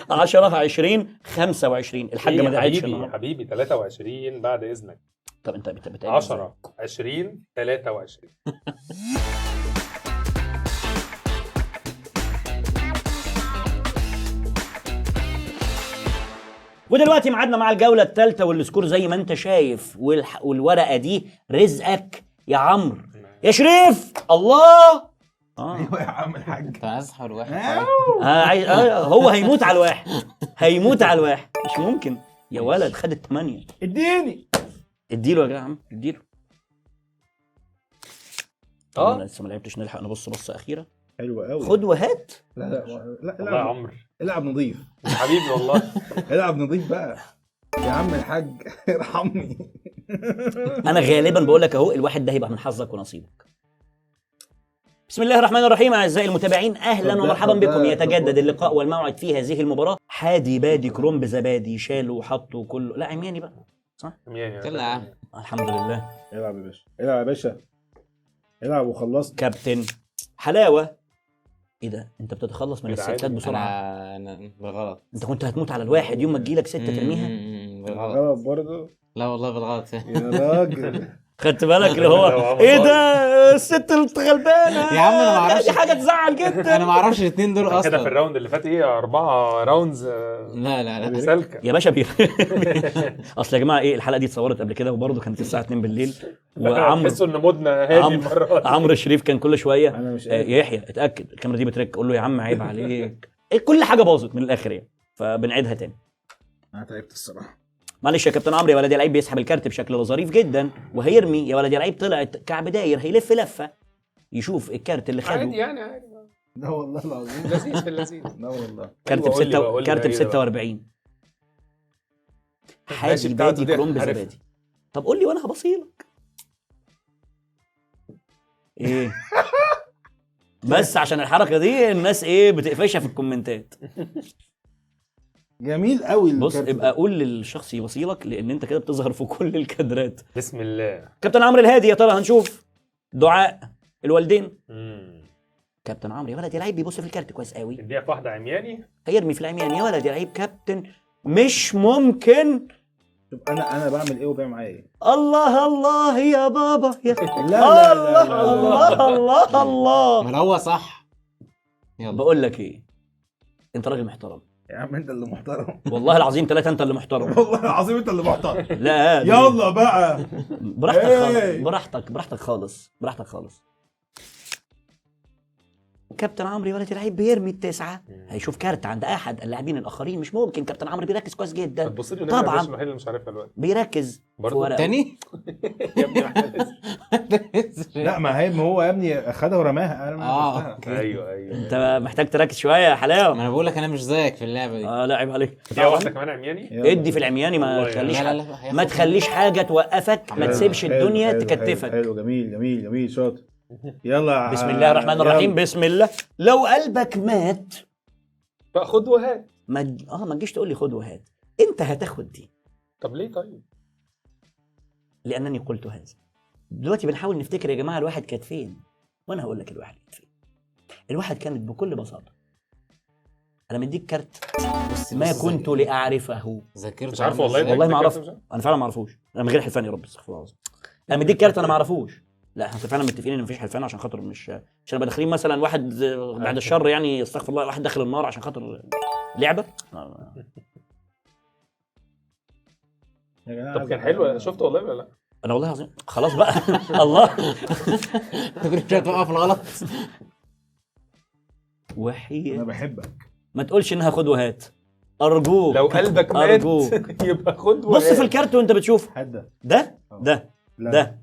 10 في 20 25. الحاجه ما دعتش حبيبي النهارده. حبيبي 23 بعد اذنك. طب انت بتقابل 10 20 23. ودلوقتي ميعادنا مع الجوله الثالثه والسكور زي ما انت شايف والورقه دي رزقك يا عمرو يا شريف. الله. ايوه يا عم الحاج. انت عايز حول واحد. هو هيموت على الواحد. هيموت على الواحد مش ممكن. يا ولد خد ال8. اديني. اديله يا جدع عم اديله. انا لسه ما لعبتش، نلحق نبص بصه اخيره. حلوه قوي. خد وهات. لا لا لا والله يا العب عمرو العب نظيف. حبيبي والله. العب نظيف بقى يا عم الحاج. ارحمني. انا غالبا بقول لك اهو الواحد ده هيبقى من حظك ونصيبك. بسم الله الرحمن الرحيم. اعزائي المتابعين اهلا ومرحبا بكم. يتجدد اللقاء والموعد في هذه المباراه. حادي بادي كرومب زبادي شالوا وحطوا كله. لا عمياني بقى صح. يلا يا عم. الحمد لله. العب يا باشا العب يا باشا العب وخلصت. كابتن حلاوه. ايه ده؟ انت بتتخلص من كده الستات عادي. بسرعه. انا بالغلط. انت كنت هتموت على الواحد يوم ما تجيلك ست ترميها. بالغلط. غلط برضه لا والله بالغلط. يا راجل. خدت بالك اللي هو ايه ده الست الغلبانه يا عم أنا ما أعرفش. دي حاجه تزعل جدا. انا ما اعرفش الاثنين دول كده في اصلا. الراوند اللي فات ايه 4 راوندز لا لا لا. سالكه. يا باشا اصل يا جماعه ايه الحلقه دي اتصورت قبل كده وبرضه كانت الساعه 2 بالليل وعمرو تحسوا ان مودنا هادي المره دي. عمرو الشريف كان كل شويه انا مش يا يحيى اتاكد الكاميرا دي بترك. قول له يا عم عيب عليك. كل حاجه باظت من الاخر يعني فبنعيدها تاني. انا تعبت الصراحه. معلش يا كابتن عمرو، يا ولد اللعيب بيسحب الكارت بشكل ظريف جدا وهيرمي. يا ولد اللعيب طلعت كعب داير، هيلف لفه يشوف الكارت اللي خده. عادي يعني عادي. لا والله العظيم. لذيذ في اللذيذ. لا والله. كارت أيوة، قول لي بقى، قول لي كارت ب إيه ده بقى؟ 46. ماشي، حادي بتاعته بادي دي كرومب عارفها. زبادي. طب قول لي وانا هبصيلك ايه. بس عشان الحركه دي الناس ايه بتقفشها في الكومنتات. جميل قوي بص الكارت ابقى ده. قول للشخص يبصيلك، لان انت كده بتظهر في كل الكادرات. بسم الله. كابتن عمرو الهادي، يا ترى هنشوف دعاء الوالدين؟ امم كابتن عمرو يا ولد يا لعيب بيبص في الكارت كويس قوي، اديها في واحده عمياني. هيرمي في العميان. يا ولد يا لعيب كابتن مش ممكن. شوف انا بعمل ايه وبيعمل معايا ايه. الله الله يا بابا يا لا لا لا لا الله الله الله. ما هو صح. يلا بقول لك ايه، انت راجل محترم يا عم انت اللي محترم. والله العظيم ثلاثة، انت اللي محترم. والله العظيم انت اللي محترم. لا يلا بقى. براحتك إيه؟ خالص، براحتك خالص، براحتك خالص. كابتن عمرو يا ولد اللعيب بيرمي التسعة، هيشوف كارت عند احد اللاعبين الاخرين. مش ممكن، كابتن عمرو بيركز كويس جدا، هتبص لي طبعاً. طبعا الوحيد اللي مش عارفها دلوقتي بيركز في برضه ورقه. تاني. يا ابني واحدة. لا ما هو يا ابني اخدها ورماها. انا ما شفتها. اوكي. ايوه انت محتاج تركز شويه يا ما حلاوه. انا بقول لك انا مش زيك في اللعبه دي. اه لا عيب عليك. فيها واحده كمان عمياني. يلا. ادي في العمياني، ما والله تخليش لا لا حاجة. لا هياخد ما تخليش حاجه توقفك، ما حلو، تسيبش حلو، الدنيا حلو، تكتفك. حلو جميل جميل جميل شاطر. يلا بسم الله الرحمن الرحيم. بسم الله. لو قلبك مات فخد وهات. ما تجيش تقول لي خد وهات، انت هتاخد دي طب ليه طيب؟ لانني قلت هذا. دلوقتي بنحاول نفتكر يا جماعه الواحد كانت فين، وانا هقول لك الواحد كانت فين. الواحد كانت بكل بساطه، انا مديك كارت ما كنت لاعرفه. ذاكرته مش عارفه والله. والله ما ده اعرفه، كارت مش عارف. انا فعلا ما اعرفوش، انا من غير حلفان يا رب استغفر الله العظيم. انا مديك كارت انا ما اعرفوش. لا احنا فعلا متفقين ان مفيش حلفان، عشان خاطر مش عشان نبقى داخلين مثلا واحد بعد الشر يعني استغفر الله، واحد داخل النار عشان خاطر لعبه. يا جماعة طب كان حلو، شفته والله ولا لا؟ انا والله العظيم خلاص بقى. الله. فكرة مش هتوقف الغلط. وحيد انا بحبك. ما تقولش انها خد وهات، ارجوك. لو قلبك مات ارجوك يبقى خد بص في وهات. الكارت وانت بتشوف حد ده لا ده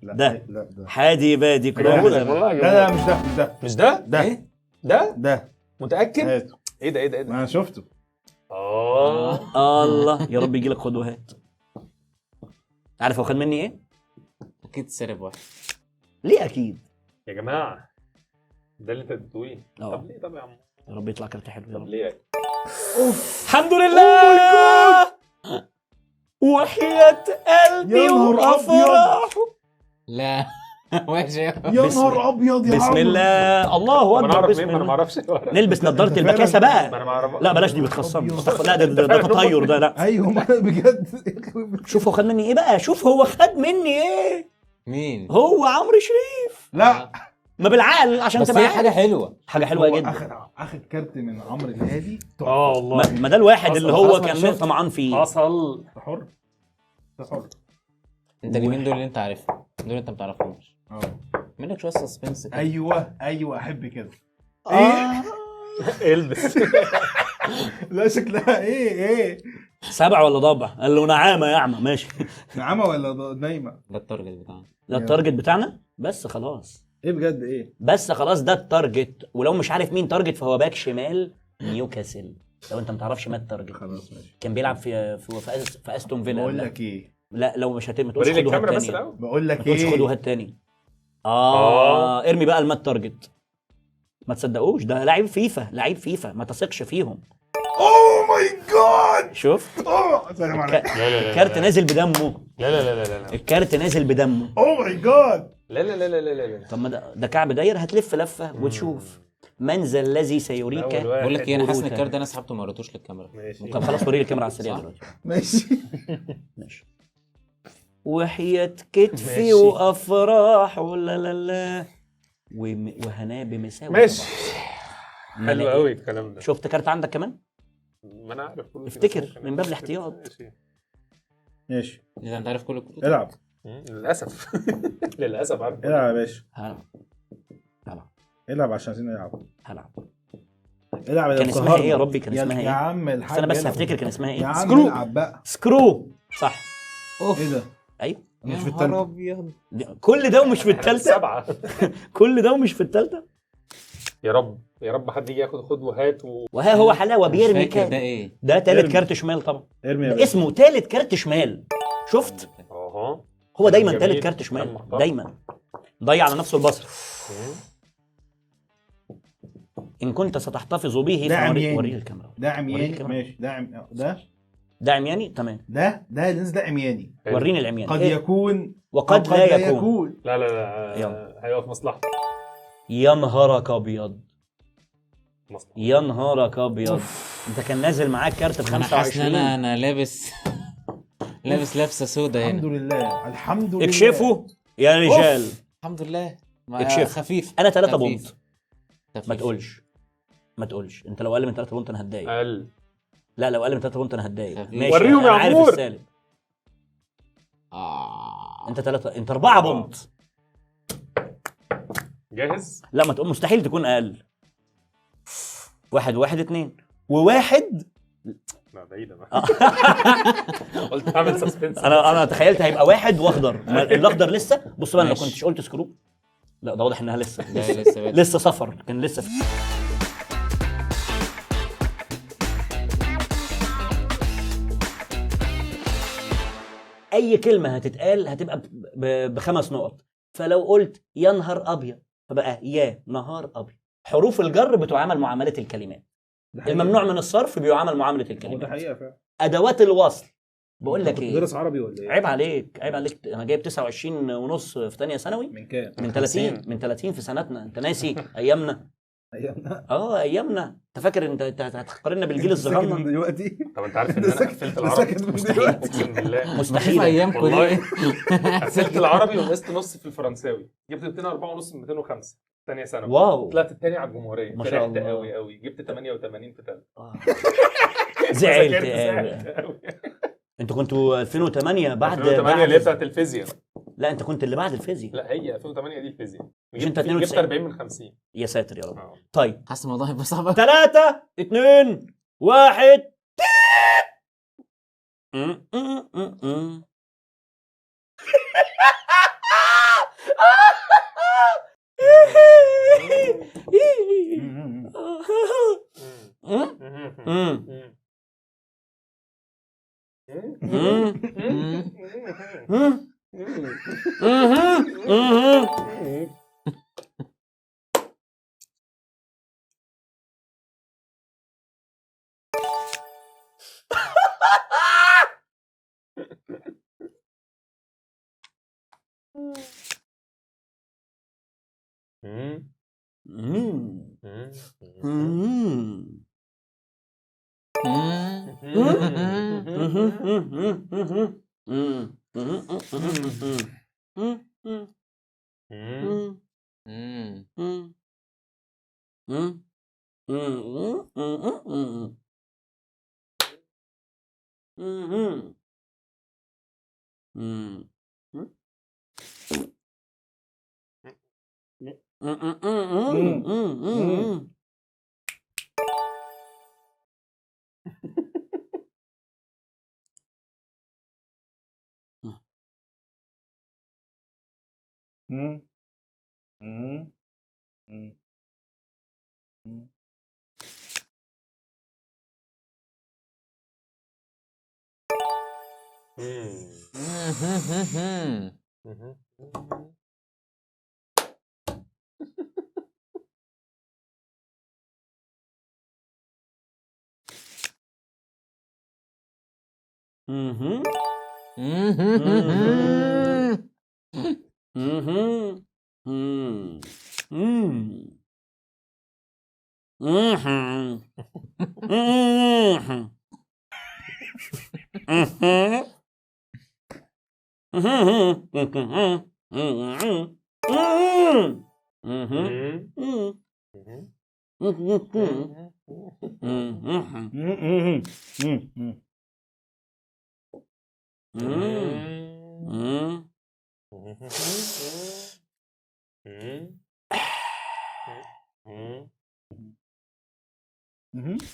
لا ده. لا ده حادي بادي لا، كروم والله زبادي. يا لا جماعة. مش ده مش ده مش ده؟ ده إيه؟ ده؟ ده متأكد؟ هاته. ايه ده ايه ده ايه ما ده؟ انا شفته. الله يا رب يجي لك خد وهات. عارف هو خد مني ايه؟ اكيد سرب واحد. ليه اكيد. يا جماعة ده اللي انت بتقوليه. اه. طب ليه طب يا عم؟ يا رب يطلع كارت حلو يا طب رب. ليه؟ الحمد لله. وحياة قلبي يا نهار وافراحه. لا وحش يا بسم- نهار ابيض يا بسم عمرو. الله الله طب انا اكبر. اعرف بسم مين؟ ما انا ما الله. اعرفش. نلبس نظارة أنت البكاسة فعلاً- ما بقى. انا ما اعرف. لا بلاش دي بتخصمني. استغفر لا ده تطير ده لا. ايوه ما أنا بجد. شوف هو خد مني ايه بقى، شوف هو خد مني ايه. مين؟ هو عمرو شريف. لا ما بالعقل عشان بس تبقى هي عارف. حاجه حلوه. حاجة حلوة هو جدا. اخد كارت من عمرو الهادي. اه والله. ما ده الواحد اللي خلاص هو ما كان شفت. طمعان فيه. حصل. انت حر انت حر. انت اليومين دول اللي انت عارفهم دول انت ما تعرفهمش. اه منك شويه سسبنس كده. ايوه احب كده. آه. البس. لا شكلها ايه 7 ولا ضبع؟ قال له نعامة يا اعمى. ماشي. نعمه ولا نايمه؟ ده التارجت بتاعنا. ده التارجت بتاعنا بس خلاص. ايه بجد ايه؟ بس خلاص ده التارجت. ولو مش عارف مين تارجت فهو باك شمال نيوكاسل. لو انت ما تعرفش ما التارجت خلاص ماشي. كان بيلعب في استون فيلا. بقول لا. لك ايه لا لو مش ما تقولش وريني خد وهات الكاميرا بس تاني. الاول. بقول ما لك تقولش خد ايه وهات تاني. آه. ارمي بقى المات تارجت. ما تصدقوش ده لعيب فيفا ما تثقش فيهم. اوه ماي جاد. شفت سلام عليكم. لا لا لا الكارت نازل بدمه. لا لا لا لا لا الكارت نازل بدمه. اوه ماي جاد. لا لا لا لا لا لا. طب ما ده كعب داير، هتلف لفه وتشوف من ذا الذي سيريك. بقول لك ايه انا حاسس ان بروتا. الكارت ده انا سحبته ما وريتوش للكاميرا. ماشي. طب خلاص وريني الكاميرا على السريع صح. دلوقتي. ماشي. ماشي. وحياة كتفي ماشي. وافراح ولا لا لا وهناه بمساوي. ماشي. طبعاً. حلو قوي الكلام ده. شفت كارت عندك كمان؟ ما انا عارف كل افتكر شيء. من باب الاحتياط. ماشي. ماشي اذا انت عارف كل الكروت. العب للاسف. للاسف عارف. العب يا باشا هلعب العب عشان عايزين نلعب. هلعب العب كان اسمها ايه يا ربي؟ كان اسمها يا ايه؟ عم الحاج استنى بس العب. هفتكر كان اسمها يا ايه. عم سكرو. العب بقى. سكرو، صح. ايه ده؟ ايوه. مش يا في نهار التالتة. ابيض. كل ده ومش في احنا الثالثه. 7. كل ده ومش في الثالثه. يا رب يا رب حد يجي ياخد خد وهات وها هو حلاوه مش بيرمي فاكر ده كام. ايه. ده تالت ارمي. كارت شمال طبعا. ارمي يا ده باشا. اسمه تالت كارت شمال. شفت؟ اها. هو دايما جميل. تالت كارت كلام شمال، محترم. دايما ضيع على نفسه البصر. مم. ان كنت ستحتفظ به ده فوريه عمياني. الكاميرا. ده وريني عمياني الكاميرا. ماشي. ده ده عمياني، تمام. ده اللينز ده عمياني. حلو. وريني العمياني. قد إيه؟ يكون وقد لا يكون. لا لا لا يلا. هيبقى في مصلحتك. يا نهارك ابيض، مصلحتك. يا نهارك ابيض. انت كان نازل معاك كارت ب انا حاسس ان 25. انا لابس لابسه سودا الحمد هنا. لله الحمد لله. اكشفوا يا رجال. الحمد لله. اكشف. خفيف. انا 3 خفيف. بونت. خفيف. ما تقولش، ما تقولش. انت لو اقل من 3 بونت انا هتضايق. اقل. لا لو اقل من 3 بونت انا هتضايق. خفيف. ماشي، وريهم يا انا عارف عمور. السالب. آه. انت 3، انت 4 بونت. جاهز؟ لا ما تقول، مستحيل تكون اقل. 1 1 2 وواحد. لا بعيدة بقى. قلت اعمل سسبنس. انا تخيلت هيبقى واحد واخضر. ما الاخضر لسه. بص بقى، انا لو ماشي. كنتش قلت سكرو. لا ده واضح انها لسه لا لسه بادئ. لسه صفر، كان لسه في. اي كلمه هتتقال هتبقى ب5 نقط. فلو قلت يا نهار ابيض فبقى يا نهار ابيض. حروف الجر بتعامل معامله الكلمات. ده حقيقة. الممنوع من الصرف بيعامل معامله هو ده الكلمات. حقيقة فعلا. ادوات الوصل. بقول لك كنت ايه، بتدرس عربي ولا ايه؟ عيب عليك، عيب عليك. انا جايب 29 ونص في ثانيه ثانوي. من كام؟ من 30 من 30 في سنتنا. انت ناسي ايامنا؟ ايامنا. ايامنا. انت فاكر انت هتقارنا بالجيل أنت ساكت من الصغير؟ دلوقتي. طب انت عارف ان ده انا ساكت- قفلت ده العربي؟ ساكت من مستحيل، دلوقتي. اقسم بالله. شوف مستحيل. ايامكم والله. دي. قفلت العربي ونقصت نص في الفرنساوي. جبت 204 ونص من 205 ثانيه ثانوي. واو. طلعت الثاني على الجمهوريه. ما شاء فرحت الله. قوي قوي. جبت 88 في ثالثه. زعلت ذاكرت قوي. قوي. انتوا كنتوا 2008 بعد 2008 اللي هي بتاعت الفيزياء. لا انت كنت اللي بعد الفيزياء. لا هي 2008 دي الفيزياء. مش انت جبت 92؟ 40 من 50. يا ساتر يا رب. اه. طيب حاسس الموضوع هيبقى صعب. 3 2 1. مهم.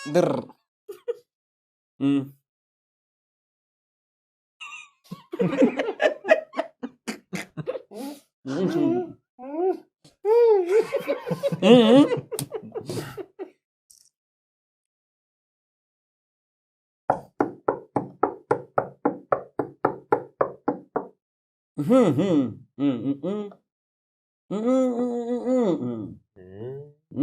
در كعب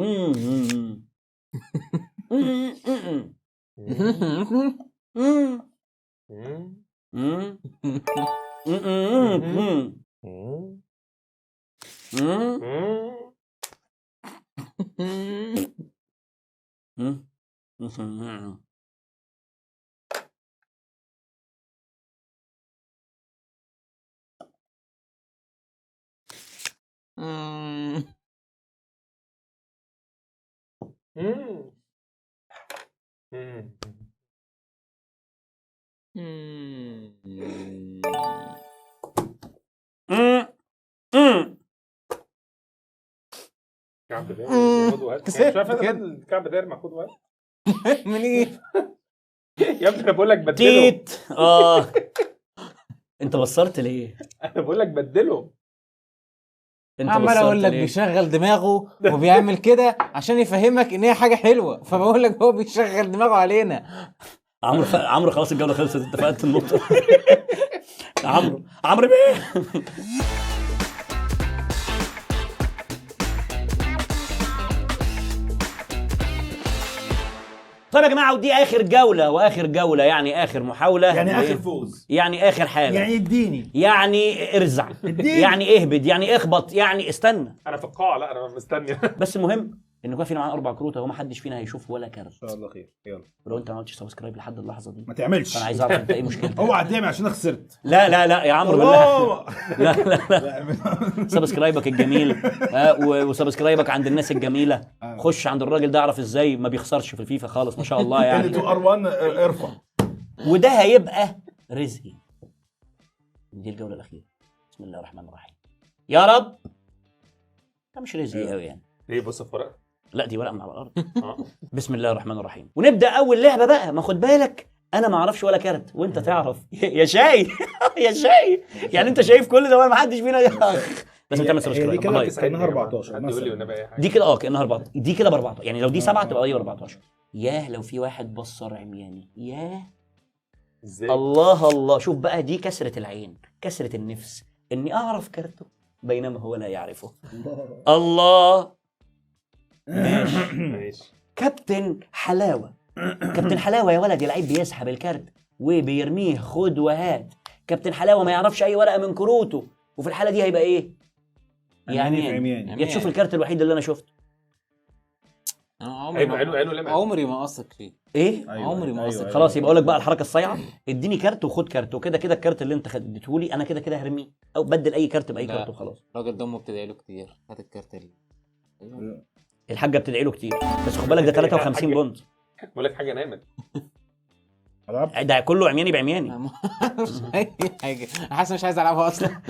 داير خد وقت. مش عارف كده. الكعب داير مع خد وقت. من ايه؟ يا ابني انا بقول لك بدله. تيت انت بصرت ليه؟ انا بقول لك بدله. انت عمال بصرت اقول لك ليه؟ بيشغل دماغه وبيعمل كده عشان يفهمك ان هي حاجه حلوه، فبقول لك هو بيشغل دماغه علينا. عمرو خلاص الجوله خلصت، انت فقدت النقطه. عمرو بيه. طيب يا جماعه، ودي اخر جوله، واخر جوله يعني اخر محاوله، يعني وإيه؟ اخر فوز، يعني اخر حاجه، يعني اديني، يعني ارزع، اديني. يعني اهبد، يعني اخبط، يعني استنى. انا في القاعه، لا انا مستني. بس المهم ان كان فينا معانا 4 كروت اهو، ما حدش فينا هيشوف ولا كارت. ان شاء الله خير. يلا ولو انت ما عملتش سبسكرايب لحد اللحظه دي، ما تعملش، فانا عايز اعرف انت ايه مشكلتك. اوعى تعمل عشان انا خسرت. لا يا عمرو بالله. لا لا سبسكرايبك الجميل، وسبسكرايبك عند الناس الجميله. خش عند الراجل ده، اعرف ازاي ما بيخسرش في الفيفا خالص، ما شاء الله يعني. ار1 ارفع. وده هيبقى رزقي. دي الجوله الاخيره. بسم الله الرحمن الرحيم. يا رب. ده مش رزقي قوي يعني. ليه؟ بص في ورقه. لا دي ورقه من على الارض. بسم الله الرحمن الرحيم. ونبدا اول لعبه بقى. ما خد بالك انا ما اعرفش ولا كارت وانت تعرف. يا شاي. يا شاي. يعني انت شايف كل ده وانا ما حدش فينا. لازم تعمل دي سبسكرايب. كده الله كانها 14 حد يقول لي والنبي مثلا. اي حاجه. دي كده كانها 4، دي كده ب 14، يعني لو دي 7 تبقى دي ب 14. ياه لو في واحد بصر عمياني. ياه ازاي؟ الله. شوف بقى، دي كسرة العين، كسرة النفس، اني اعرف كارته بينما هو لا يعرفه. الله. ماشي. كابتن حلاوة. كابتن حلاوة يا ولد، لعيب بيسحب الكارت وبيرميه خد وهات. كابتن حلاوة ما يعرفش اي ورقة من كروته، وفي الحالة دي هيبقى ايه؟ عمياني. يا تشوف الكارت الوحيد اللي انا شفته. عمري ما اثق فيه. ايه؟ عمري ما اثق. خلاص يبقى اقول لك بقى الحركه الصايعه، اديني كارت وخد كارت، وكده كده الكارت اللي انت اديته لي انا كده كده هرميه، او بدل اي كارت باي لا. كارت وخلاص. الراجل ده امه بتدعي له كتير، هات الكارت اللي الحاجه بتدعي له كتير، بس خد بالك ده 53 بونت. بقول لك حاجه نامت. ده كله عمياني بعمياني. اي حاجه. انا حاسس مش عايز العبها اصلا.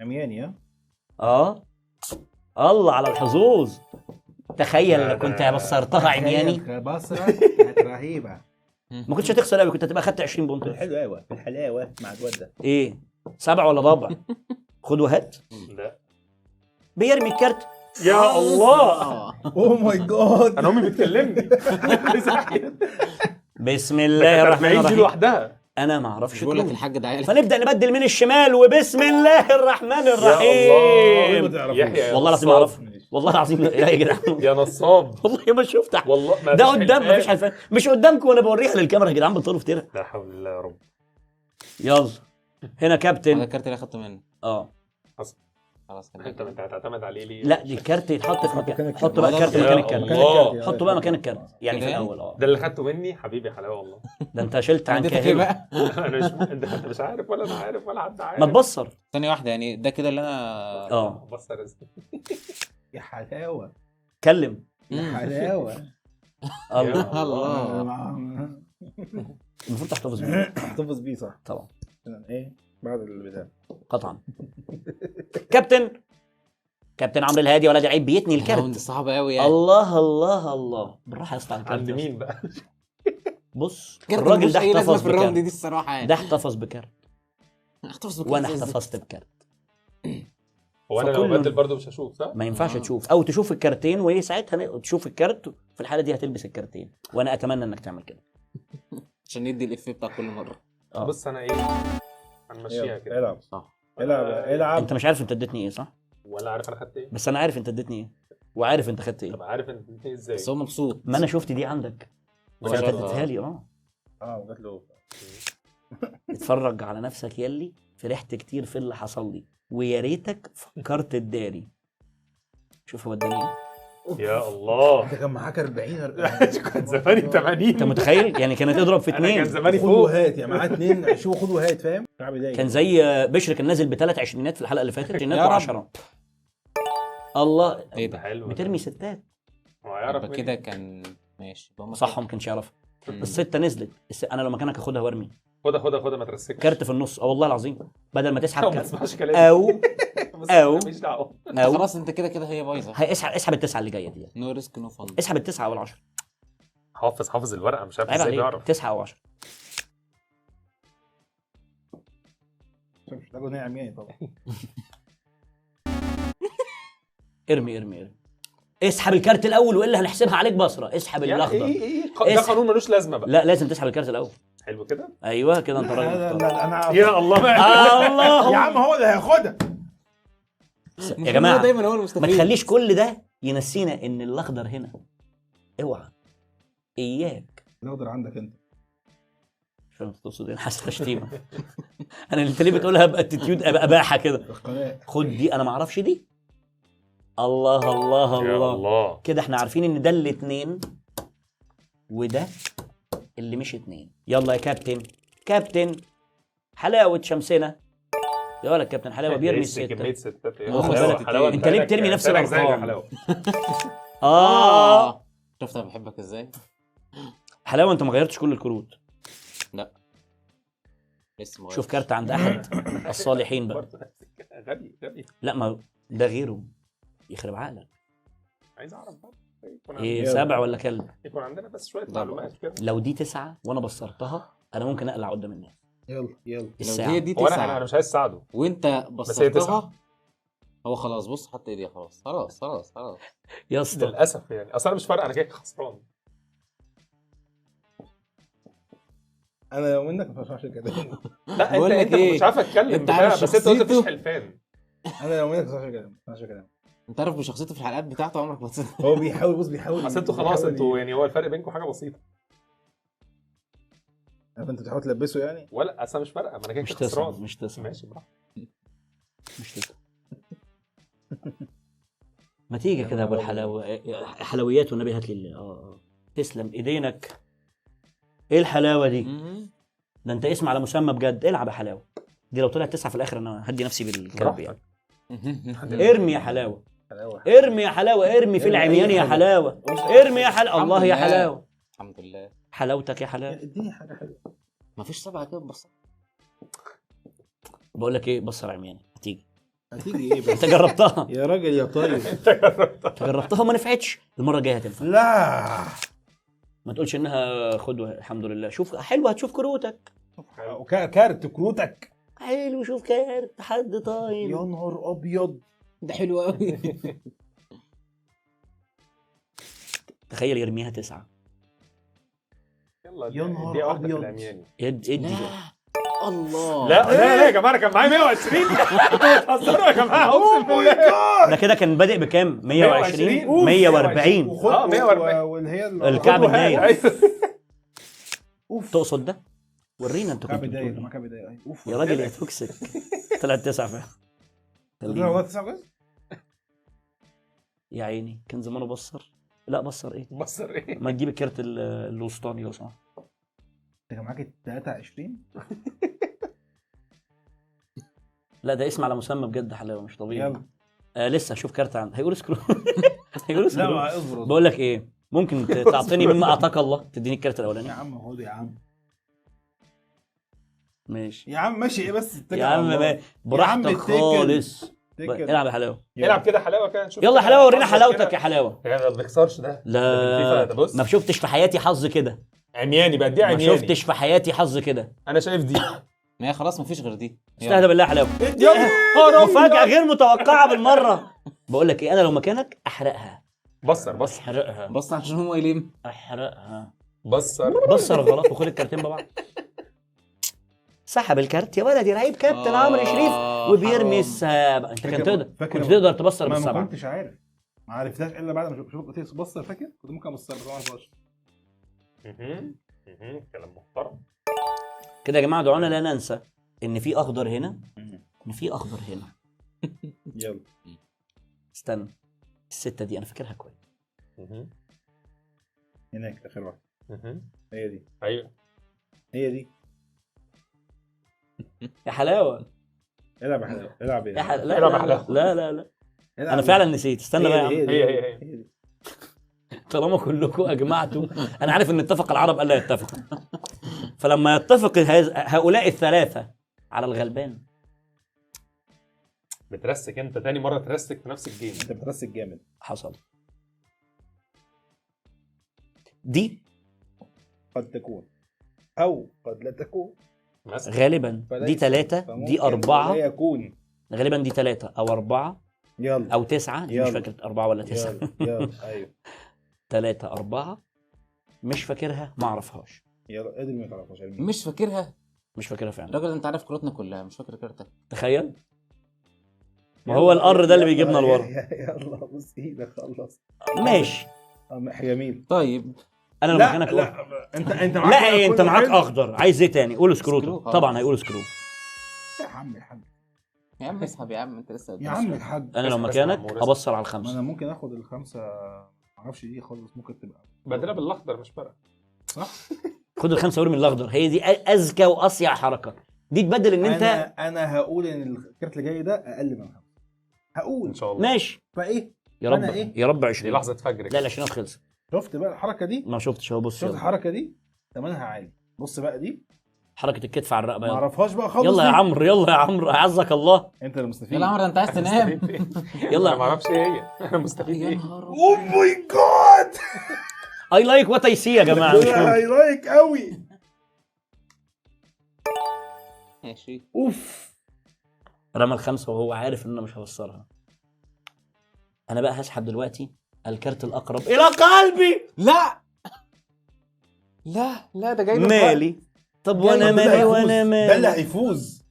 عمياني. الله على الحظوظ. تخيل كنت بصرتها عمياني، بصرة كانت رهيبة. ما كنتش هتخسر قوي، كنت هتبقى خدت 20 بونت. الحلاوة الحلاوة مع الواد ده. ايه 7 ولا ضبع؟ خد وهات. لا بيرمي الكارت. يا الله. اوه ماي جاد. انا امي بتكلمني. بسم الله الرحمن دي الرحيم. لوحدها. انا ما اعرفش بقول لك كروت. الحاج ده عيال. فنبدا نبدل من الشمال، وبسم الله الرحمن يا الرحيم. الله. يحيى والله العظيم اعرف، والله العظيم لا يا جدعان. يا نصاب. والله ما شفت. والله ما ده فيش قدام، حلفان. مفيش حلفان، مش قدامكم وانا بوريها للكاميرا يا جدعان، بطلوا افتراء. لا حول الله يا رب. يلا هنا هذا كابتن. الكارت اللي اخدته منه. خلاص كده. انت هتعتمد عليه ليه؟ لا دي الكارت يتحط في مكان، حط الكارت. بقى الكارت يا مكان الكارت، الله. حطه بقى مكان الكارت يعني في كده؟ الاول. ده اللي خدته مني حبيبي حلاوه والله. ده انت شلت عن اديتك ايه كاهل. بقى؟ انا مش انت مش عارف ولا انا عارف ولا حد عارف. ما تبصر. ثانيه واحده، يعني ده كده اللي انا بص يا رزق. يا حلاوة كلم. يا حلاوة. الله. الله. المفروض تحتفظ بيه احتفظ بيه صح طبعا، ايه بعد البتاع. قطعا. كابتن عمرو الهادي ولد عيب بيتني الكارت الكارت. صعب قوي يعني. الله بالراحه يا اسطى على الكارت. عند مين بقى؟ بص الكارت الراجل ملوش ده اي لازمه احتفظ في الراوند بكارت، دي الصراحه يعني. ده احتفظ بكارت احتفظ بكارت وانا إزاي؟ احتفظت بكارت. هو انا لو فكله- بدل برضه مش هشوف صح؟ ما ينفعش تشوف، او تشوف الكارتين وايه ساعتها تشوف الكارت، في الحاله دي هتلبس الكارتين، وانا اتمنى انك تعمل كده. عشان يدي الافيه بتاع كل مره. بص انا ايه هنمشيها كده العب صح. العب انت مش عارف انت اديتني ايه صح؟ ولا عارف انا خدت ايه. بس انا عارف انت اديتني ايه. وعارف انت خدت ايه. طب عارف انت ازاي؟ بس هو مبسوط. ما انا شفت دي عندك ما فانت شاء الله. اديتها لي. جات له. اتفرج على نفسك يلي، فرحت كتير في اللي حصل لي ويا ريتك فكرت تداري. شوف هو اداني ايه. يا الله انت كان معاك 40 كان زماني 80. انت متخيل يعني كانت اضرب في انا كان اتنين. زماني خد فوق. وهات يعني معاه 2 شو خد وهات فاهم. كعب دايق كان زي بشر كان نازل ب3 عشرينات في الحلقه اللي فاتت، عشرينات يا رب. و10. الله ايه ده؟ حلو بترمي ستات هو هيعرف يبقى كده كان ماشي. يبقى هما صح، كده. ما كانش يعرفها. مم. الستة نزلت انا لو مكانك اخدها وارمي خدها ما ترسكش. كارت في النص. والله العظيم بدل ما تسحب ما كارت تسمعش كلامي. او أو. مش دعوه. انت او خلاص انت كده هي بايظه. اسحب التسعه اللي جايه دي. نو ريسك نو فن. اسحب التسعه او ال10. حافظ الورقه مش عارف عيب ازاي عليك، بيعرف. 9 او 10. مش محتاج نعم يعني طبعا. ارمي اسحب الكارت الاول والا هنحسبها عليك بصره. اسحب يعني الاخضر. ايه ده اسحب. قانون ملوش لازمه بقى. لا لازم تسحب الكارت الاول. حلو كده. ايوه كده انت راجل لا محترم. لا انا يا الله بقى. الله يا عم هو اللي هياخدها. يا جماعه دايما هو ما المستفيد. تخليش كل ده ينسينا ان الاخضر هنا. اوعى اياك. الاخضر عندك انت. مش فاهم تقصد ايه، حاسسها شتيمه. انا انت ليه بتقولها باتيتيود اباحه كده؟ القناه. خد دي، انا ما اعرفش دي. الله الله يا الله. الله. كده احنا عارفين ان ده الاتنين وده اللي مش اتنين. يلا يا كابتن حلاوه شمسنا. يا ولا كابتن حلاوه بيرمي كميه الستة. ستات هو خد حلاوة- بالك حلاوة انت ليه بتاعتك بترمي نفس بتاعتك زي الأرقام؟ حلاوة. شفت انا بحبك ازاي؟ حلاوه انت ما غيرتش كل الكروت. لسه ما شوف كارت عند احد الصالحين بقى. غبي. لا ما ده غيره يخرب عقلك. عايز اعرف بقى. ايه 7 ولا كلب؟ يكون عندنا بس شويه لا معلومات كده. لو دي 9 وانا بصرتها انا ممكن اقلع قدام الناس. يلا لو الساعه هي دي هو انا 9 مش عايز اساعده. وانت هي بصرتها 9. هو خلاص بص حط ايديها خلاص. يا اسطى للاسف يعني اصل انا مش فارقه انا كده خسران. انا لو منك ما بسمعش كده. لا بقول لك انت ايه؟ مش عارف اتكلم انت بتاع، عارف بس انت قلت شخصيته؟ مفيش حلفان. انا لو منك ما بسمعش كده. ما بسمعش كلام. انت عارف بشخصيته في الحلقات بتاعته عمرك ما تصدق. هو بيحاول بيحاول. اصل انتوا خلاص بيحاول انتوا يعني هو الفرق بينكم حاجه بسيطه. انت بتحاول تلبسه يعني. ولا اصل مش فارقه ما انا كده مش كده 9 خسران. مش 9 ماشي براحتك. مش 9. ما تيجي كده يا ابو الحلاوه. حلويات والنبي هات لي تسلم ايدينك. ايه الحلاوه دي؟ ده انت اسم على مسمى بجد. العب يا حلاوه. دي لو طلعت 9 في الاخر انا هدي نفسي بالكلب يعني. ارمي يا حلاوه. ارمي يا حلاوه. ارمي في العميان يا حلاوه. ارمي يا حلاوه. الله يا حلاوه. الحمد لله. حلاوتك يا حلاوه. اديني حاجه حلوه. مفيش 7 كده بس. بقول لك ايه، بصر عمياني هتيجي. هتيجي ايه انت بس جربتها. يا راجل يا طيب. انت جربتها وما نفعتش. المره الجايه هتنفع. لا ما تقولش انها خدوه. الحمد لله. شوف حلو، هتشوف كروتك. كارت كروتك. حلو. شوف كارت حد طايل. يا نهار ابيض. ده حلو قوي. تخيل يرميها 9. يلا يا نهار دي واحده في أبيض. العمياني. ادي لا بقى. الله. لا يا جماعه انا كان معايا 120. انتوا بتهزروا يا جماعه اقسم بالله. ده كده كان بادئ بكام؟ 120 140. وخد 140. واللي هي الكعب الداير. أيوة. اوف. تقصد ده؟ ورينا انت كعب كنت داير بتقول ما كعب داير اوف إيه. يا راجل يا توكسيك. طلعت 9 فعلا. والله 9 بس. يا عيني كان زمانه بصر. لا بصر ايه؟ بصر ايه؟ ما تجيب الكارت الوسطاني لو سمحت. انت كان معاك 23. لا ده اسم على مسمى بجد. حلاوه مش طبيعي. يلا. لسه هشوف كارت عندي. هيقول سكرو. هيقول لا سكرو. ما اصبر بقول لك ايه، ممكن تعطيني مما اعطاك الله. تديني الكارت يا الاولاني. عم خد يا عم. ماشي يا عم ماشي ايه بس يا عم براحتك اتكل. خالص. اتكل. العب يا حلاوه. العب كده حلاوه كده نشوف. يلا يا حلاوه ورينا حلاوتك يا حلاوه. يعني ما بنخسرش ده. لا ده بص ما شفتش في حياتي حظ كده. عمياني بقى دي ما عمياني. شفتش في حياتي حظ كده. انا شايف دي. ما هي خلاص مفيش غير دي. استهدى بالله يا حلاوه. مفاجاه غير متوقعه بالمره. بقول لك ايه، انا لو مكانك احرقها. بصر احرقها. بص عشان هو يلم. احرقها. بصر غلط وخد الكارتين ببعض. سحب الكارت يا ولدي. لعيب كابتن عمرو شريف وبيرمي حرام. السابع. انت كان فاكر- تقدر فاكر- كنت تقدر تبصر ما بالسبعه. كنتش عارف ما عرفتهاش الا بعد ما شوف قلت بص فاكر كنت ممكن ابص بس ما اعرفهاش. كلام محترم. كده يا جماعه دعونا لا ننسى ان في اخضر هنا، ان في اخضر هنا. يلا استنى، الستة دي انا فاكرها كويس. هناك اخر واحده. هي دي. ايوه هي دي. يا حلاوه العب يا حلاوه، العب يا يا حلاوه. لا العب لا يا حلاوة. لا لا لا العب. انا فعلا نسيت. استنى بقى يا عم. هي. دي. طالما كلكم اجمعتوا، انا عارف ان اتفق العرب الا يتفقوا، فلما يتفق هؤلاء الثلاثه على الغلبان. بترسك انت تاني مره ترسك في نفس الجيم. انت بترسك جامد. حصل. دي قد تكون او قد لا تكون. مثلا غالبا دي فليس. 3 فممكن دي 4. لا يكون. غالبا دي 3 أو 4 يلا أو 9. دي مش يلا. فاكر 4 ولا 9. يلا ايوه 3 4 مش فاكرها، ما اعرفهاش. يلا ادي اللي ما تعرفهاش. مش فاكرها. مش فاكرها فعلا. راجل انت عارف كروتنا كلها مش فاكر كارتك. تخيل، ما هو القر ده اللي بيجيبنا لورا. يلا بص ايدك خلص. ماشي. جميل. طيب انا لو لا مكانك لا انت معاك. لا ايه، انت كله معاك حلو. اخضر، عايز ايه تاني؟ قول سكرو سكرو. خلاص. طبعا هيقول سكرو. يا عم الحاج، يا عم اسحب يا عم انت لسه يا عم الحاج. انا لو اسمع، مكانك اسمع، ابصر على ما الخمسه. انا ممكن اخد الخمسه، معرفش دي خالص، ممكن تبقى بدلها بالاخضر مش فارقه. صح. خد الخمسه وارمي الاخضر، هي دي اذكى واصيع حركه. دي تبدل ان انت انا هقول ان الكارت اللي جاي ده اقل من خمسه. هقول ان شاء الله. ماشي. فايه يا رب أنا إيه؟ يا رب دي 20. لحظه فجر. لا العشرينات خلصت. شفت بقى الحركه دي؟ ما شفتش اهو. بص شفت يلا. الحركه دي ثمنها عالي. بص بقى دي حركه الكتف على الرقبه. ما يلا اعرفهاش بقى خالص. يلا يا دي. عمرو، يلا يا عمرو، اعزك الله. انت اللي مستفيد. يلا يا عمر انت عايز تنام. يلا. انا ما اعرفش ايه هي. انا مستفيد يا ايه. نهار اوه ماي جاد. اي لايك وات اي سي يا جماعه. مش ممكن. اي لايك قوي. ماشي. اوف. رمى الخمسه وهو عارف ان انا مش هوصلها. انا بقى هسحب دلوقتي الكارت الاقرب الى قلبي. لا لا ده جاي له مالي. طب وانا مالي وانا مالي. ده اللي هيفوز.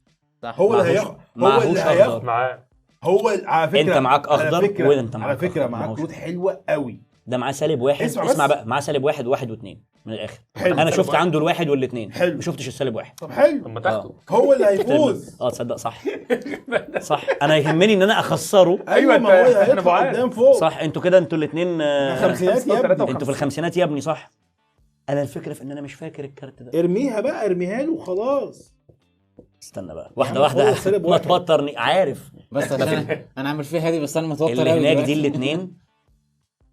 صح. هو اللي معهوش- هياخد. هو معهوش اللي أخضر. هياخد. معاه. هو على فكره انت معاك على اخضر فكرة- وانت معاك على فكره أخضر. معاك معهوش. كروت حلوه قوي. ده معاه سالب واحد. اسمع اسمع بس. بقى، معاه سالب واحد وواحد واثنين من الاخر. حلو. انا شفت واحد. عنده الواحد والاثنين. حلو. ما شفتش السالب واحد. طب حلو. طب ما تاخده. هو اللي هيفوز. تصدق صح. صح، انا يهمني ان انا اخسره. ايوه ما هو أنت- اللي إحنا هيطلع بعاد. قدام فوق. صح، انتوا كده انتوا الاثنين. خمسينات يا ابني. انتوا في الخمسينات يا ابني. صح. انا الفكره في ان انا مش فاكر الكارت ده. ارميها بقى، ارميها له وخلاص. استنى بقى عم واحده واحده. خد سالب ما واحد. توترني. عارف بس عشان انا عامل فيها هادي بس انا متوتر اللي قوي هناك دلوقتي. دي الاثنين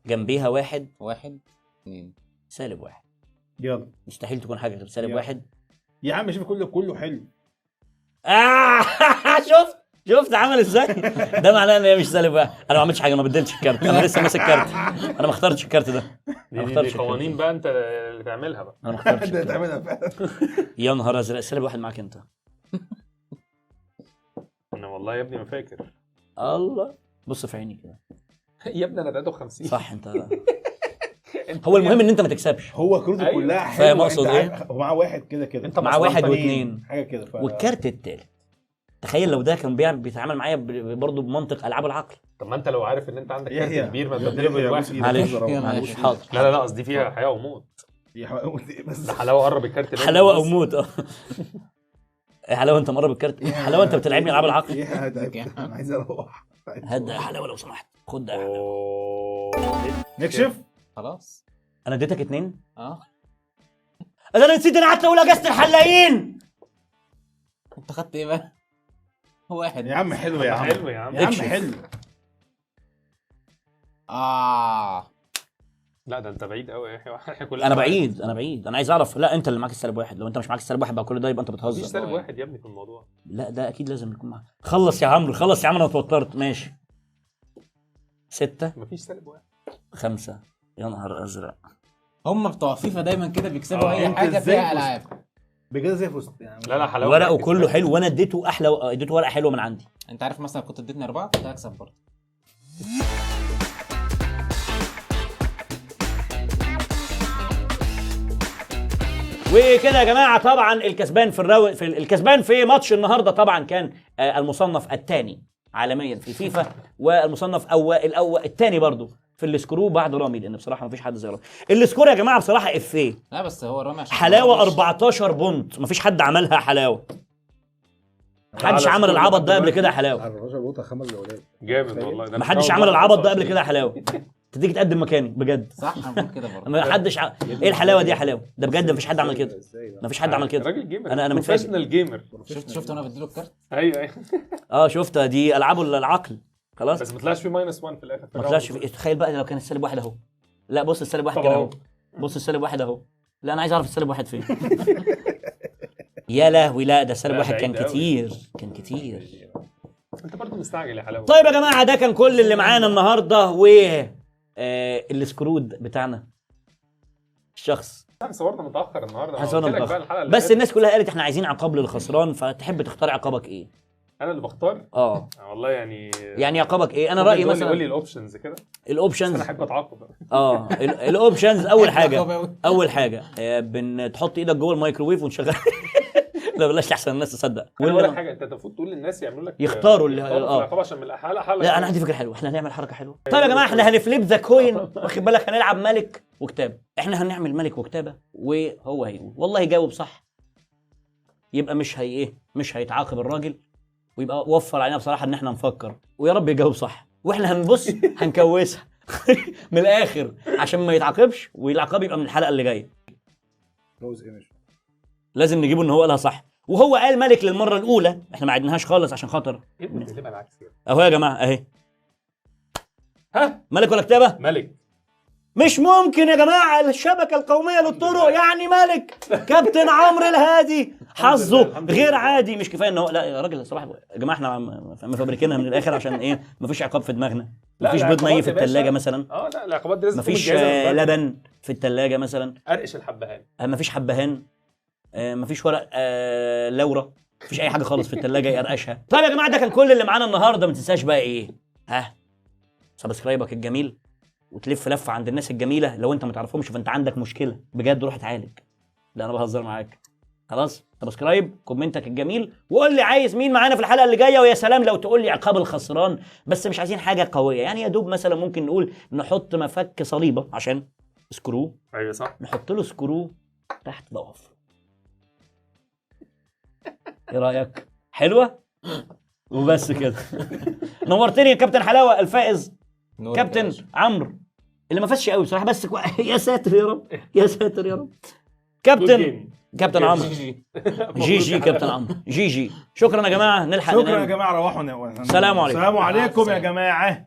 جنبيها واحد 1 2 سالب واحد. يلا مستحيل تكون حاجه غير سالب يلا. واحد. يا عم شوف كله حلو. شفت عمل ازاي؟ ده معناه ان هي مش سالب واحد. انا ما عملتش حاجه، ما بدلتش الكارت، انا لسه ماسك كارت. انا ما اخترتش الكارت ده. دي, ما دي, اخترتش دي قوانين الكارت. بقى انت اللي تعملها بقى. انا ما اخترتش ده الكارت. تعملها فعلا. يا نهار ازرق، سالب واحد معاك انت. انا والله يا ابني ما فاكر. الله. بص في عيني كده. يا ابني انا 53. صح انت. هو المهم ان انت ما تكسبش. هو كروته أيوة. كلها حلوه. فاهم أقصد أنت إيه؟ عارف- ومعاه واحد كده. أنت مع واحد مصلحتين، واثنين. حاجه كده. والكارت التالت تخيل لو ده كان بيتعامل معايا برضه بمنطق العاب العقل. طب ما انت لو عارف ان انت عندك كارت يحيى. كبير ما يا تبدله يحيى، بالواحد. بص إيدك. معلش يا نهار معلش أبيض. حاضر. لا قصدي فيها حياه وموت. بس ده حلاوه قرب الكارت ده. حلاوه او بس. موت. يا حلاوه انت مقرب الكارت. حلاوه انت بتلعبني العاب العقل. انا عايز اروح. هات ده يا حلاوه لو سمحت. خد ده يا حلاوه. أوه. نكشف. خلاص. انا اديتك اتنين. اه انا نسيت انا قعدت اقول اجازه الحلاقين. انت خدت ايه بقى؟ واحد. يا عم حلو يا عم. حلو يا عم. يا عم اكشف. حلو. لا ده انت بعيد قوي يا يحيى. احنا كلنا انا بعيد انا بعيد. انا عايز اعرف. لا انت اللي معاك السالب واحد. لو انت مش معاك السالب واحد بقى كل ده يبقى انت مفيش بتهزر. سالب واحد يا ابني في الموضوع. لا ده اكيد لازم يكون معاك. خلص يا عمرو خلص يا عم، انا اتوترت. ماشي. 6 مفيش سالب واحد. 5. يا نهار ازرق. هم بتوع فيفا دايما كده بيكسبوا اي انت حاجه ازاي فيها فزت؟ العاب. بجد زي فزت يعني. لا حلاوه. ورقه ركز، كله ركز. حلو وانا اديته احلى. اديته ورقه حلوه من عندي. انت عارف مثلا كنت اديتني 4 كنت هكسب برضه. وكده يا جماعه طبعا الكسبان في الكسبان في ماتش النهارده طبعا كان المصنف الثاني عالميا في فيفا، والمصنف الثاني برضو في السكرو بعد رامي، لان بصراحه مفيش حد زي رامي. السكور يا جماعه بصراحه افيه لا بس هو رامي عشان حلاوه 14 بونت، مفيش حد عملها حلاوه. محدش عمل العبط ده قبل كده حلاوه. 14 بوطه 5 جولات جامد والله. ده محدش عمل العبط ده قبل كده حلاوه. تيجي تقدم مكاني بجد. صح انا بقول كده برضه. محدش ايه الحلاوه دي يا حلاوه؟ ده بجد مفيش حد عمل كده. مفيش حد عمل كده. راجل جيمر، انا متفاجئ. بروفيشنال جيمر. شفت وانا بديله الكارت. ايوه شفتها دي العاب العقل خلاص. بس ما طلعش في -1 في الاخر. ما طلعش في. تخيل بقى لو كان السالب واحد اهو. لا بص السالب واحد كده اهو. بص السالب واحد اهو. لا انا عايز اعرف السالب واحد فين. يا لهوي، لا ده السالب واحد كان كتير، كان كتير. انت برضه مستعجل يا حلاوه. طيب يا جماعه ده كان كل اللي معانا النهارده، و السكرود بتاعنا الشخص. احنا صورنا متاخر النهارده. احنا صورنا قلت لك متأخر. بقى الحلقة اللي بس فاتت. الناس كلها قالت احنا عايزين عقاب للخسران، فتحب تختار عقابك ايه؟ انا اللي بختار. والله يعني عقابك ايه؟ انا رايي مثلا قول لي الاوبشنز كده. الاوبشنز انا احب اتعاقب. الاوبشنز اول حاجه بنحط ايدك جوه الميكروويف ونشغل. لا بلاش احسن الناس تصدق. انا اقول لك حاجه، انت المفروض تقول للناس يعملوا لك يختاروا اللي العقاب عشان من الحلقه. لا انا عندي فكره حلوه، احنا هنعمل حركه حلوه. طيب يا جماعه احنا هنفليب ذا كوين، واخد بالك؟ هنلعب ملك وكتابه. احنا هنعمل ملك وكتابه، وهو هيقول والله يجاوب صح يبقى مش هيتعاقب الراجل، ويبقى وفر علينا بصراحه ان احنا نفكر، ويا رب يجاوب صح، واحنا هنبص هنكوسها من الاخر عشان ما يتعاقبش، والعقاب يبقى من الحلقه اللي جايه. لازم نجيبه ان هو قالها صح، وهو قال ملك للمره الاولى، احنا ما عدناهاش خالص عشان خاطر تبقى العكس كده اهو يا جماعه اهي. ها ملك ولا كتابه؟ ملك. مش ممكن يا جماعه، الشبكه القوميه للطرق يعني ملك. كابتن عمرو الهادي حظه غير عادي. مش كفايه ان هو، لا يا راجل صباح يا جماعه احنا مفبركينها من الاخر عشان ايه؟ مفيش عقاب في دماغنا. مفيش بيض ني في الثلاجه مثلا. لا العقابات دي لازم مفيش لبن في الثلاجه مثلا. ارقش الحبهان. مفيش حبهان. مفيش ورق لورا. مفيش اي حاجه خالص في الثلاجه يقرقشها. طيب يا جماعه ده كان كل اللي معانا النهارده. ما تنساش بقى ايه؟ سبسكرايبك الجميل، وتلف لفه عند الناس الجميله. لو انت ما تعرفهمش فانت عندك مشكله بجد، روح اتعالج. لا انا بهزر معاك. خلاص سبسكرايب، كومنتك الجميل، وقول لي عايز مين معانا في الحلقه اللي جايه. ويا سلام لو تقول لي عقاب الخسران، بس مش عايزين حاجه قويه يعني، يا دوب مثلا ممكن نقول نحط مفك صليبه عشان سكرو. ايوه صح. نحط له سكرو تحت ضعف. ايه رايك؟ حلوه وبس كده. نورتني يا كابتن حلاوه الفائز، كابتن عمرو اللي ما فازش قوي بصراحه، بس يا ساتر يا رب، يا ساتر يا رب. كابتن عمرو جي كابتن عمرو جي. شكرا يا جماعه، نلحق شكرا يا جماعه، روحوا. السلام عليكم. السلام عليكم يا جماعه.